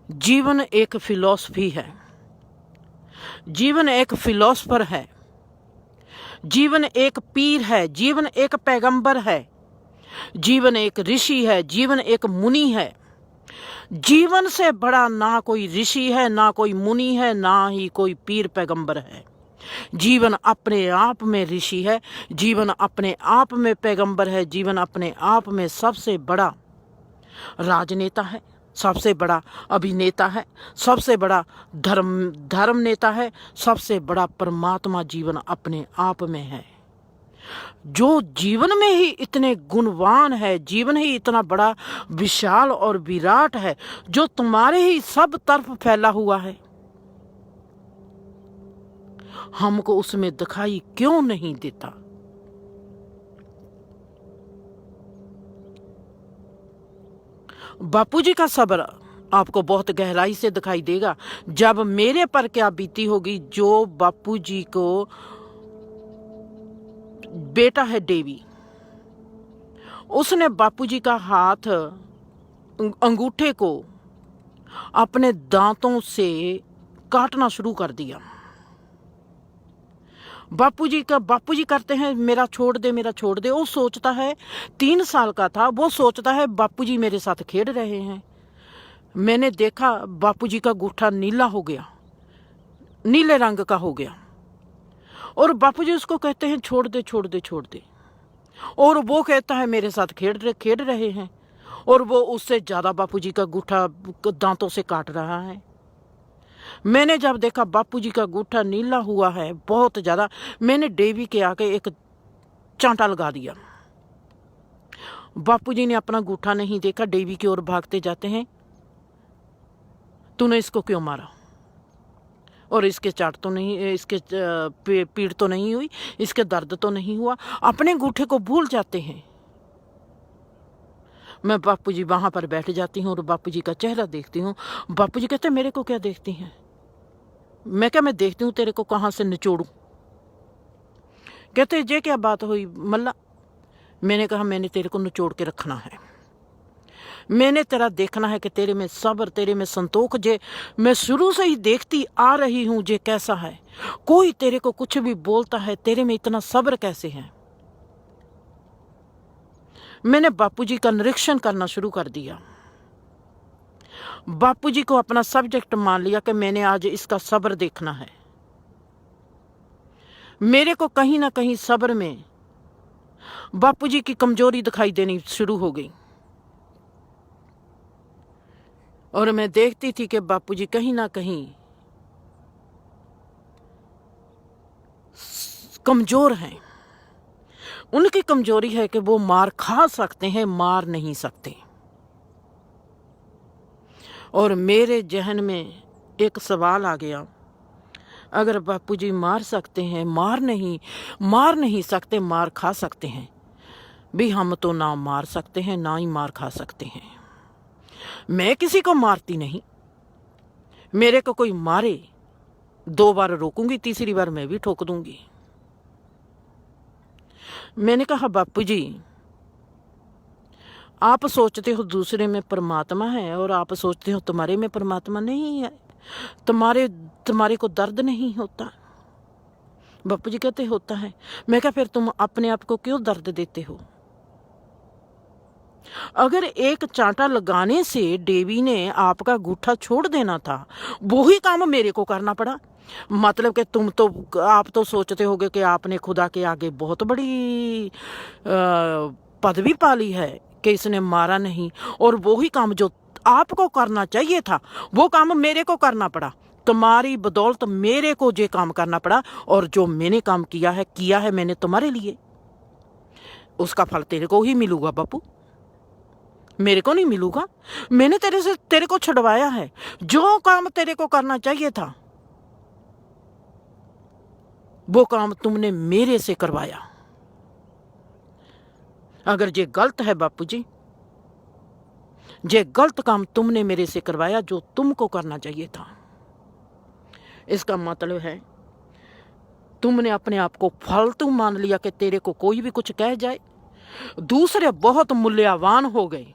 जीवन एक फिलॉसफी है, जीवन एक फिलॉसफर है, जीवन एक पीर है, जीवन एक पैगंबर है, जीवन एक ऋषि है, जीवन एक मुनि है। जीवन से बड़ा ना कोई ऋषि है, ना कोई मुनि है, ना ही कोई पीर पैगंबर है। जीवन अपने आप में ऋषि है, जीवन अपने आप में पैगंबर है, जीवन अपने आप में सबसे बड़ा राजनेता है, सबसे बड़ा अभिनेता है, सबसे बड़ा धर्म नेता है, सबसे बड़ा परमात्मा जीवन अपने आप में है। जो जीवन में ही इतने गुणवान है, जीवन ही इतना बड़ा विशाल और विराट है, जो तुम्हारे ही सब तरफ फैला हुआ है, हमको उसमें दिखाई क्यों नहीं देता? बापूजी का सब्र आपको बहुत गहराई से दिखाई देगा जब मेरे पर क्या बीती होगी। जो बापूजी को बेटा है देवी, उसने बापूजी का हाथ, अंगूठे को अपने दांतों से काटना शुरू कर दिया। बापूजी करते हैं मेरा छोड़ दे, मेरा छोड़ दे। वो सोचता है, 3 साल का था, वो सोचता है बापूजी मेरे साथ खेल रहे हैं। मैंने देखा बापूजी का अंगूठा नीला हो गया, नीले रंग का हो गया, और बापूजी उसको कहते हैं छोड़ दे छोड़ दे छोड़ दे, और वो कहता है मेरे साथ खेल रहे हैं, और वो उससे ज्यादा बापूजी का अंगूठा दांतों से काट रहा है। मैंने जब देखा बापूजी का अंगूठा नीला हुआ है बहुत ज्यादा, मैंने देवी के आके एक चांटा लगा दिया। बापूजी ने अपना अंगूठा नहीं देखा, देवी की ओर भागते जाते हैं, तूने इसको क्यों मारा, और इसके चाट तो नहीं, इसके पीड़ तो नहीं हुई, इसके दर्द तो नहीं हुआ। अपने अंगूठे को भूल जाते हैं। मैं बापूजी वहां पर बैठ जाती हूँ और बापूजी का चेहरा देखती हूँ। बापूजी कहते हैं मेरे को क्या देखती हैं? मैं क्या, मैं देखती हूँ तेरे को कहाँ से निचोड़ू। कहते ये क्या बात हुई मल्ला? मैंने कहा मैंने तेरे को निचोड़ के रखना है, मैंने तेरा देखना है कि तेरे में सब्र, तेरे में संतोख, जे मैं शुरू से ही देखती आ रही हूं जे कैसा है। कोई तेरे को कुछ भी बोलता है, तेरे में इतना सब्र कैसे है? मैंने बापूजी का निरीक्षण करना शुरू कर दिया। बापूजी को अपना सब्जेक्ट मान लिया कि मैंने आज इसका सब्र देखना है। मेरे को कहीं ना कहीं सब्र में बापूजी की कमजोरी दिखाई देनी शुरू हो गई और मैं देखती थी कि बापूजी कहीं ना कहीं कमजोर हैं। उनकी कमजोरी है कि वो मार खा सकते हैं, मार नहीं सकते। और मेरे जहन में एक सवाल आ गया, अगर बापूजी मार सकते हैं, मार नहीं सकते, मार खा सकते हैं, भी हम तो ना मार सकते हैं ना ही मार खा सकते हैं। मैं किसी को मारती नहीं, मेरे को कोई मारे 2 बार रोकूंगी, तीसरी बार मैं भी ठोक दूंगी। मैंने कहा बापूजी, आप सोचते हो दूसरे में परमात्मा है और आप सोचते हो तुम्हारे में परमात्मा नहीं है, तुम्हारे को दर्द नहीं होता। बापूजी कहते होता है। मैं कहा फिर तुम अपने आप को क्यों दर्द देते हो? अगर एक चांटा लगाने से देवी ने आपका गूठा छोड़ देना था, वो ही काम मेरे को करना पड़ा। मतलब कि आप तो सोचते होगे कि आपने खुदा के आगे बहुत बड़ी पदवी पाली है कि इसने मारा नहीं, और वो ही काम जो आपको करना चाहिए था वो काम मेरे को करना पड़ा। तुम्हारी बदौलत मेरे को ये काम करना पड़ा, और जो मैंने काम किया है मैंने तुम्हारे लिए, उसका फल तेरे को ही मिलूगा बापू, मेरे को नहीं मिलूगा। मैंने तेरे को छुड़वाया है। जो काम तेरे को करना चाहिए था वो काम तुमने मेरे से करवाया। अगर ये गलत है बापूजी, ये गलत काम तुमने मेरे से करवाया जो तुमको करना चाहिए था। इसका मतलब है तुमने अपने आप को फालतू मान लिया कि तेरे को कोई भी कुछ कह जाए। दूसरे बहुत मूल्यवान हो गए,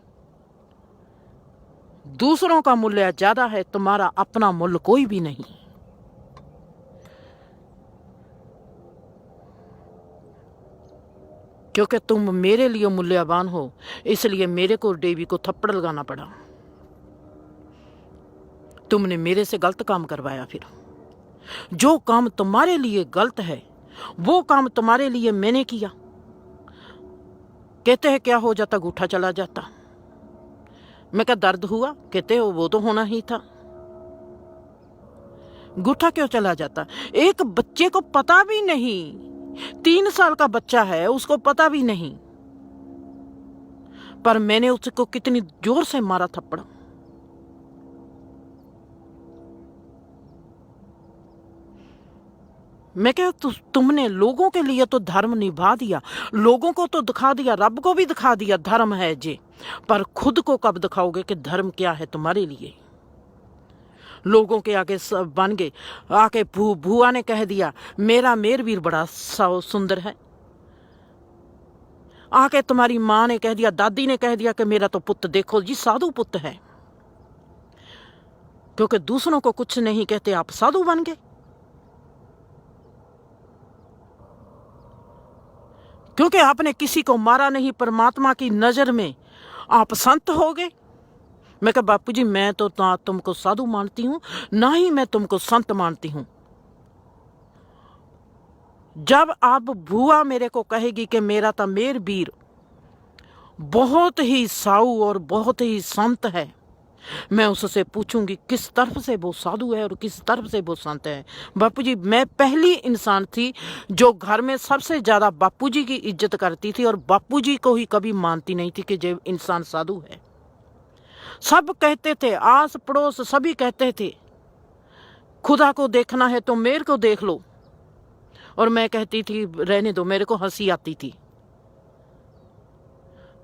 दूसरों का मूल्य ज्यादा है, तुम्हारा अपना मूल्य कोई भी नहीं। क्योंकि तुम मेरे लिए मूल्यवान हो, इसलिए मेरे को देवी को थप्पड़ लगाना पड़ा। तुमने मेरे से गलत काम करवाया। फिर जो काम तुम्हारे लिए गलत है वो काम तुम्हारे लिए मैंने किया। कहते हैं क्या हो जाता, गूठा चला जाता। मैं क्या दर्द हुआ? कहते हो वो तो होना ही था। गूठा क्यों चला जाता? एक बच्चे को पता भी नहीं, 3 साल का बच्चा है, उसको पता भी नहीं, पर मैंने उसको कितनी जोर से मारा थप्पड़। मैं क्या तुमने लोगों के लिए तो धर्म निभा दिया, लोगों को तो दिखा दिया, रब को भी दिखा दिया धर्म है जे, पर खुद को कब दिखाओगे कि धर्म क्या है तुम्हारे लिए? लोगों के आगे सब बन गए। आके भूआ ने कह दिया मेरा मेरवीर बड़ा सुंदर है। आके तुम्हारी माँ ने कह दिया, दादी ने कह दिया कि मेरा तो पुत्र देखो जी साधु पुत्र है। क्योंकि दूसरों को कुछ नहीं कहते आप साधु बन गए। क्योंकि आपने किसी को मारा नहीं, परमात्मा की नजर में आप संत हो गए। मैं कहा बापूजी, मैं तो ना तुमको साधु मानती हूं ना ही मैं तुमको संत मानती हूं। जब आप भूआ मेरे को कहेगी कि मेरा तो मेरवीर बहुत ही साऊ और बहुत ही संत है, मैं उससे पूछूंगी किस तरफ से वो साधु है और किस तरफ से वो संत है। बापूजी, मैं पहली इंसान थी जो घर में सबसे ज्यादा बापूजी की इज्जत करती थी और बापूजी को ही कभी मानती नहीं थी कि जो इंसान साधु है। सब कहते थे, आस पड़ोस सभी कहते थे खुदा को देखना है तो मेरे को देख लो, और मैं कहती थी रहने दो, मेरे को हंसी आती थी।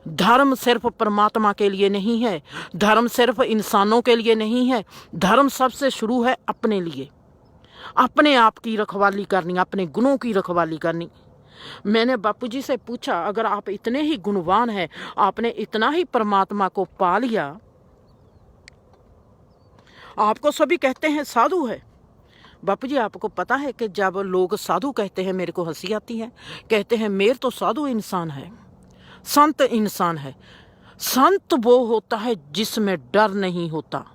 धर्म सिर्फ परमात्मा के लिए नहीं है, धर्म सिर्फ इंसानों के लिए नहीं है, धर्म सबसे शुरू है अपने लिए, अपने आप की रखवाली करनी, अपने गुणों की रखवाली करनी। मैंने बापूजी से पूछा, अगर आप इतने ही गुणवान हैं, आपने इतना ही परमात्मा को पा लिया, आपको सभी कहते हैं साधु है। बापूजी, आपको पता है कि जब लोग साधु कहते हैं मेरे को हंसी आती है। कहते हैं मेर तो साधु इंसान है। संत इंसान है। संत वो होता है जिसमें डर नहीं होता।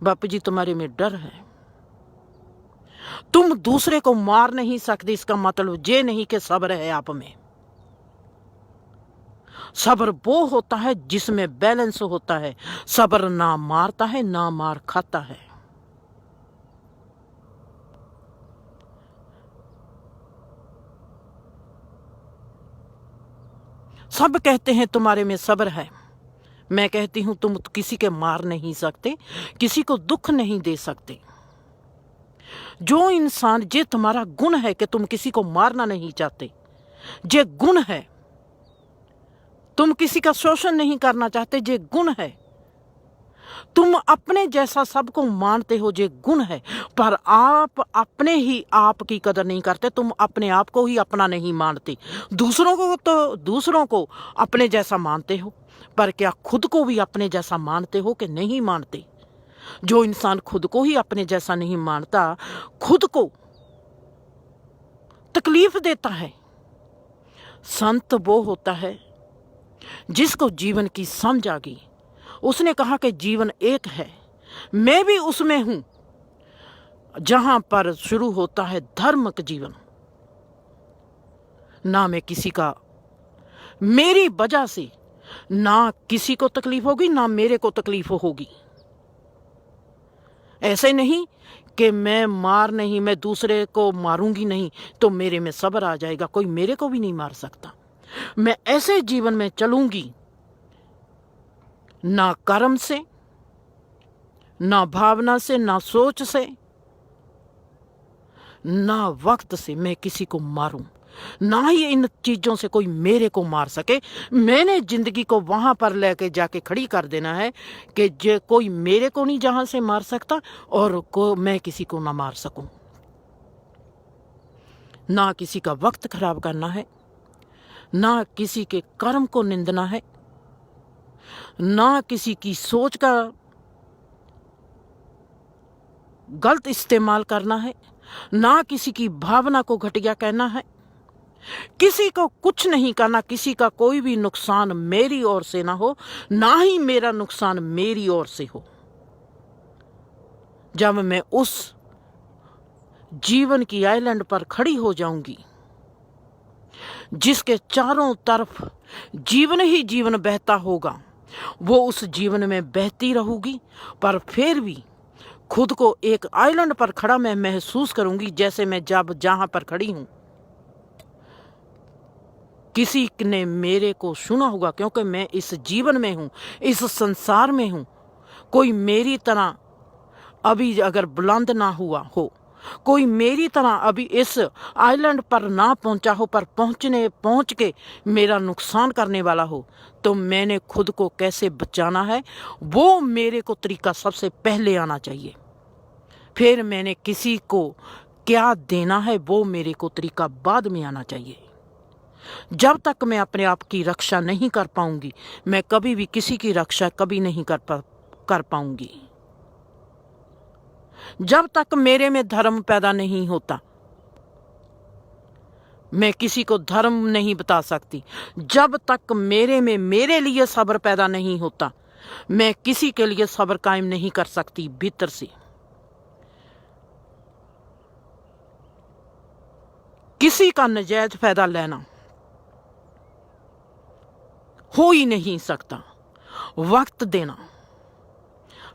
बापू जी तुम्हारे में डर है, तुम दूसरे को मार नहीं सकते, इसका मतलब ये नहीं कि सब्र है आप में। सब्र वो होता है जिसमें बैलेंस होता है। सब्र ना मारता है ना मार खाता है। सब कहते हैं तुम्हारे में सब्र है, मैं कहती हूं तुम किसी के मार नहीं सकते, किसी को दुख नहीं दे सकते। जो इंसान, ये तुम्हारा गुण है कि तुम किसी को मारना नहीं चाहते, ये गुण है। तुम किसी का शोषण नहीं करना चाहते, ये गुण है। तुम अपने जैसा सबको मानते हो, ये गुण है। पर आप अपने ही आप की कदर नहीं करते, तुम अपने आप को ही अपना नहीं मानते। दूसरों को अपने जैसा मानते हो, पर क्या खुद को भी अपने जैसा मानते हो कि नहीं मानते? जो इंसान खुद को ही अपने जैसा नहीं मानता, खुद को तकलीफ देता है। संत वो होता है जिसको जीवन की समझ आ गई। उसने कहा कि जीवन एक है, मैं भी उसमें हूं, जहां पर शुरू होता है धर्म का जीवन। ना मैं किसी का, मेरी वजह से ना किसी को तकलीफ होगी ना मेरे को तकलीफ होगी। ऐसे नहीं कि मैं दूसरे को मारूंगी नहीं तो मेरे में सब्र आ जाएगा, कोई मेरे को भी नहीं मार सकता। मैं ऐसे जीवन में चलूंगी, ना कर्म से, ना भावना से, ना सोच से, ना वक्त से मैं किसी को मारूं, ना ही इन चीजों से कोई मेरे को मार सके। मैंने जिंदगी को वहां पर लेके जाके खड़ी कर देना है कि जो कोई मेरे को नहीं जहां से मार सकता और मैं किसी को ना मार सकूं। ना किसी का वक्त खराब करना है, ना किसी के कर्म को निंदना है, ना किसी की सोच का गलत इस्तेमाल करना है, ना किसी की भावना को घटिया कहना है। किसी को कुछ नहीं करना, किसी का कोई भी नुकसान मेरी ओर से ना हो, ना ही मेरा नुकसान मेरी ओर से हो। जब मैं उस जीवन की आइलैंड पर खड़ी हो जाऊंगी जिसके चारों तरफ जीवन ही जीवन बहता होगा, वो उस जीवन में बहती रहूंगी, पर फिर भी खुद को एक आइलैंड पर खड़ा मैं महसूस करूंगी, जैसे मैं जब जहां पर खड़ी हूं किसी ने मेरे को सुना होगा, क्योंकि मैं इस जीवन में हूं, इस संसार में हूं। कोई मेरी तरह अभी अगर बुलंद ना हुआ हो, कोई मेरी तरह अभी इस आइलैंड पर ना पहुंचा हो, पर पहुंच के मेरा नुकसान करने वाला हो, तो मैंने खुद को कैसे बचाना है वो मेरे को तरीका सबसे पहले आना चाहिए। फिर मैंने किसी को क्या देना है वो मेरे को तरीका बाद में आना चाहिए। जब तक मैं अपने आप की रक्षा नहीं कर पाऊंगी, मैं कभी भी किसी की रक्षा कभी नहीं कर पाऊंगी। जब तक मेरे में धर्म पैदा नहीं होता, मैं किसी को धर्म नहीं बता सकती। जब तक मेरे में मेरे लिए सब्र पैदा नहीं होता, मैं किसी के लिए सब्र कायम नहीं कर सकती भीतर से। किसी का नजायज फायदा लेना हो ही नहीं सकता। वक्त देना,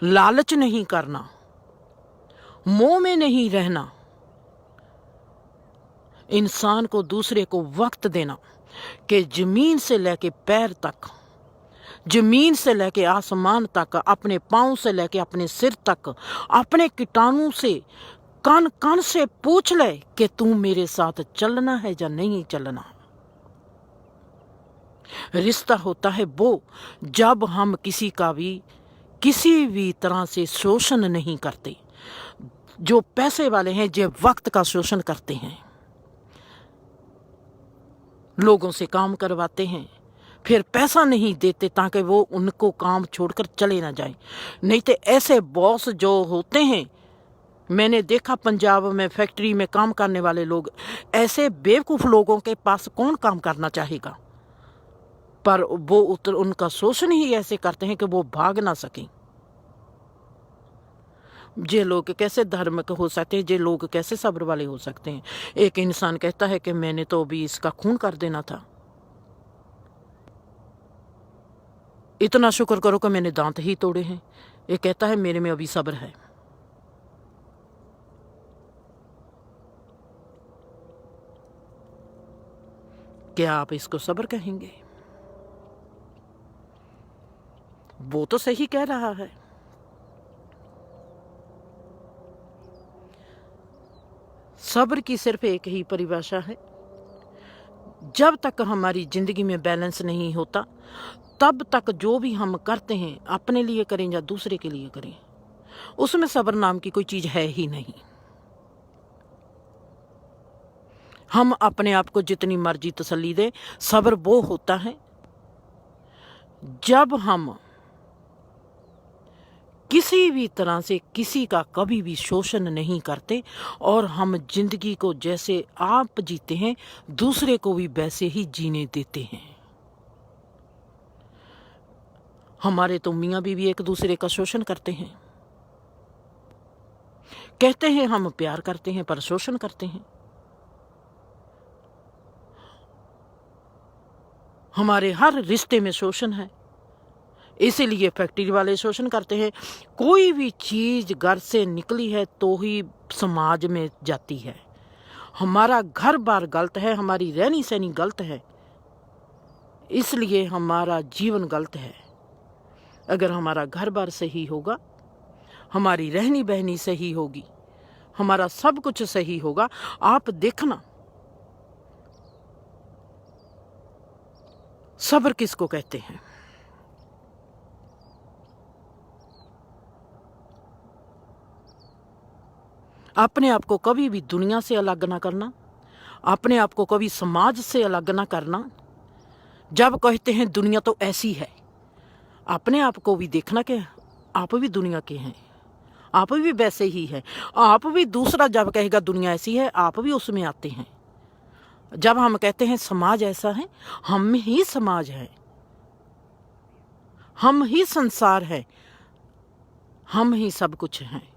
लालच नहीं करना, मोह में नहीं रहना, इंसान को दूसरे को वक्त देना कि जमीन से लेके पैर तक, जमीन से लेके आसमान तक, अपने पांव से लेके अपने सिर तक, अपने कीटाणु से कन कन से पूछ ले कि तू मेरे साथ चलना है या नहीं चलना। रिश्ता होता है वो जब हम किसी भी तरह से शोषण नहीं करते। जो पैसे वाले हैं जो वक्त का शोषण करते हैं, लोगों से काम करवाते हैं, फिर पैसा नहीं देते ताकि वो उनको काम छोड़कर चले ना जाए। नहीं तो ऐसे बॉस जो होते हैं, मैंने देखा पंजाब में फैक्ट्री में काम करने वाले लोग, ऐसे बेवकूफ लोगों के पास कौन काम करना चाहेगा। पर वो उनका शोषण ही ऐसे करते हैं कि वो भाग ना सकें। जे लोग कैसे धार्मिक हो सकते हैं, जे लोग कैसे सब्र वाले हो सकते हैं। एक इंसान कहता है कि मैंने तो अभी इसका खून कर देना था, इतना शुक्र करो कि मैंने दांत ही तोड़े हैं। ये कहता है मेरे में अभी सब्र है। क्या आप इसको सब्र कहेंगे? वो तो सही कह रहा है। सब्र की सिर्फ एक ही परिभाषा है, जब तक हमारी जिंदगी में बैलेंस नहीं होता तब तक जो भी हम करते हैं, अपने लिए करें या दूसरे के लिए करें, उसमें सब्र नाम की कोई चीज है ही नहीं। हम अपने आप को जितनी मर्जी तसल्ली दें, सब्र वो होता है जब हम किसी भी तरह से किसी का कभी भी शोषण नहीं करते और हम जिंदगी को जैसे आप जीते हैं दूसरे को भी वैसे ही जीने देते हैं। हमारे तो मियाँ बीवी एक दूसरे का शोषण करते हैं, कहते हैं हम प्यार करते हैं पर शोषण करते हैं। हमारे हर रिश्ते में शोषण है, इसीलिए फैक्ट्री वाले शोषण करते हैं। कोई भी चीज घर से निकली है तो ही समाज में जाती है। हमारा घर बार गलत है, हमारी रहनी सहनी गलत है, इसलिए हमारा जीवन गलत है। अगर हमारा घर बार सही होगा, हमारी रहनी बहनी सही होगी, हमारा सब कुछ सही होगा, आप देखना सब्र किसको कहते हैं। अपने आप को कभी भी दुनिया से अलग ना करना, अपने आप को कभी समाज से अलग ना करना। जब कहते हैं दुनिया तो ऐसी है, अपने आप को भी देखना कि आप भी दुनिया के हैं, आप भी वैसे ही हैं। आप भी दूसरा जब कहेगा दुनिया ऐसी है, आप भी उसमें आते हैं। जब हम कहते हैं समाज ऐसा है, हम ही समाज है, हम ही संसार है, हम ही सब कुछ हैं।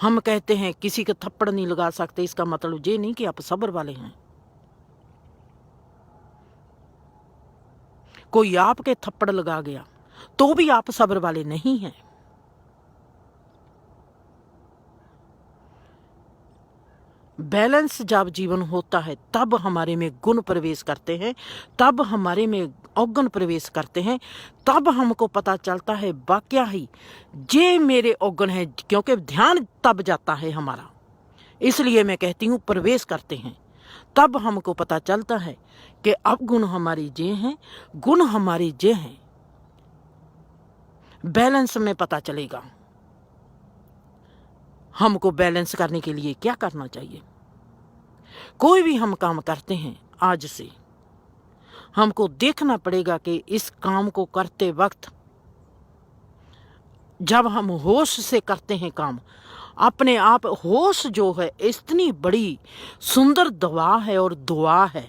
हम कहते हैं किसी का थप्पड़ नहीं लगा सकते, इसका मतलब ये नहीं कि आप सब्र वाले हैं। कोई आपके थप्पड़ लगा गया तो भी आप सब्र वाले नहीं हैं। बैलेंस जब जीवन होता है तब हमारे में गुण प्रवेश करते हैं, तब हमारे में अवगुण प्रवेश करते हैं, तब हमको पता चलता है वाकया ही ये मेरे अवगुण है, क्योंकि ध्यान तब जाता है हमारा। इसलिए मैं कहती हूँ प्रवेश करते हैं, तब हमको पता चलता है कि अवगुण हमारी जे हैं, गुण हमारी जे हैं। बैलेंस में पता चलेगा हमको बैलेंस करने के लिए क्या करना चाहिए। कोई भी हम काम करते हैं, आज से हमको देखना पड़ेगा कि इस काम को करते वक्त जब हम होश से करते हैं काम, अपने आप होश जो है इतनी बड़ी सुंदर दवा है और दुआ है।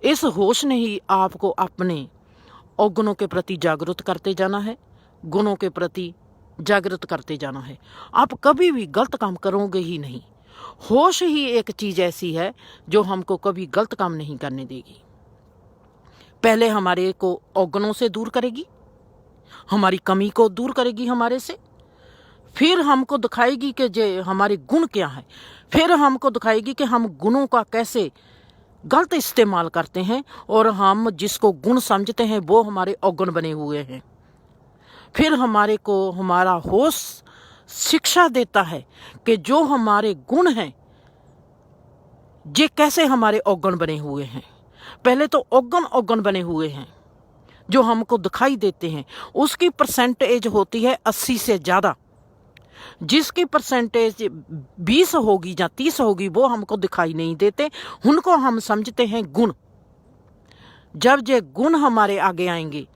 इस होश ने ही आपको अपने अवगुणों के प्रति जागरूक करते जाना है, गुणों के प्रति जागृत करते जाना है। आप कभी भी गलत काम करोगे ही नहीं। होश ही एक चीज ऐसी है जो हमको कभी गलत काम नहीं करने देगी। पहले हमारे को अवगुणों से दूर करेगी, हमारी कमी को दूर करेगी हमारे से, फिर हमको दिखाएगी कि जे हमारे गुण क्या है, फिर हमको दिखाएगी कि हम गुणों का कैसे गलत इस्तेमाल करते हैं और हम जिसको गुण समझते हैं वो हमारे अवगुण बने हुए हैं। फिर हमारे को हमारा होश शिक्षा देता है कि जो हमारे गुण हैं ये कैसे हमारे अवगुण बने हुए हैं। पहले तो अवगुण बने हुए हैं जो हमको दिखाई देते हैं, उसकी परसेंटेज होती है 80 से ज़्यादा। जिसकी परसेंटेज 20 होगी या 30 होगी वो हमको दिखाई नहीं देते, उनको हम समझते हैं गुण। जब ये गुण हमारे आगे आएंगे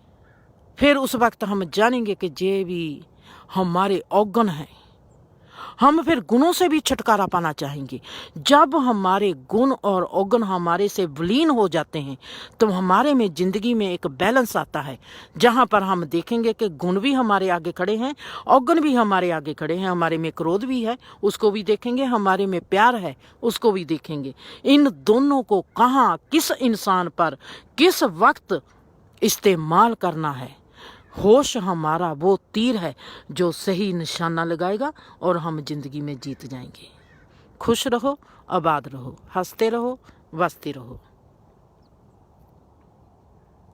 फिर उस वक्त हम जानेंगे कि ये भी हमारे अवगुण हैं। हम फिर गुणों से भी छुटकारा पाना चाहेंगे। जब हमारे गुण और अवगुण हमारे से विलीन हो जाते हैं तो हमारे में ज़िंदगी में एक बैलेंस आता है, जहाँ पर हम देखेंगे कि गुण भी हमारे आगे खड़े हैं, अवगुण भी हमारे आगे खड़े हैं। हमारे में क्रोध भी है, उसको भी देखेंगे, हमारे में प्यार है, उसको भी देखेंगे। इन दोनों को कहाँ, किस इंसान पर, किस वक्त इस्तेमाल करना है। होश हमारा वो तीर है जो सही निशाना लगाएगा और हम जिंदगी में जीत जाएंगे। खुश रहो, आबाद रहो, हंसते रहो, बसते रहो।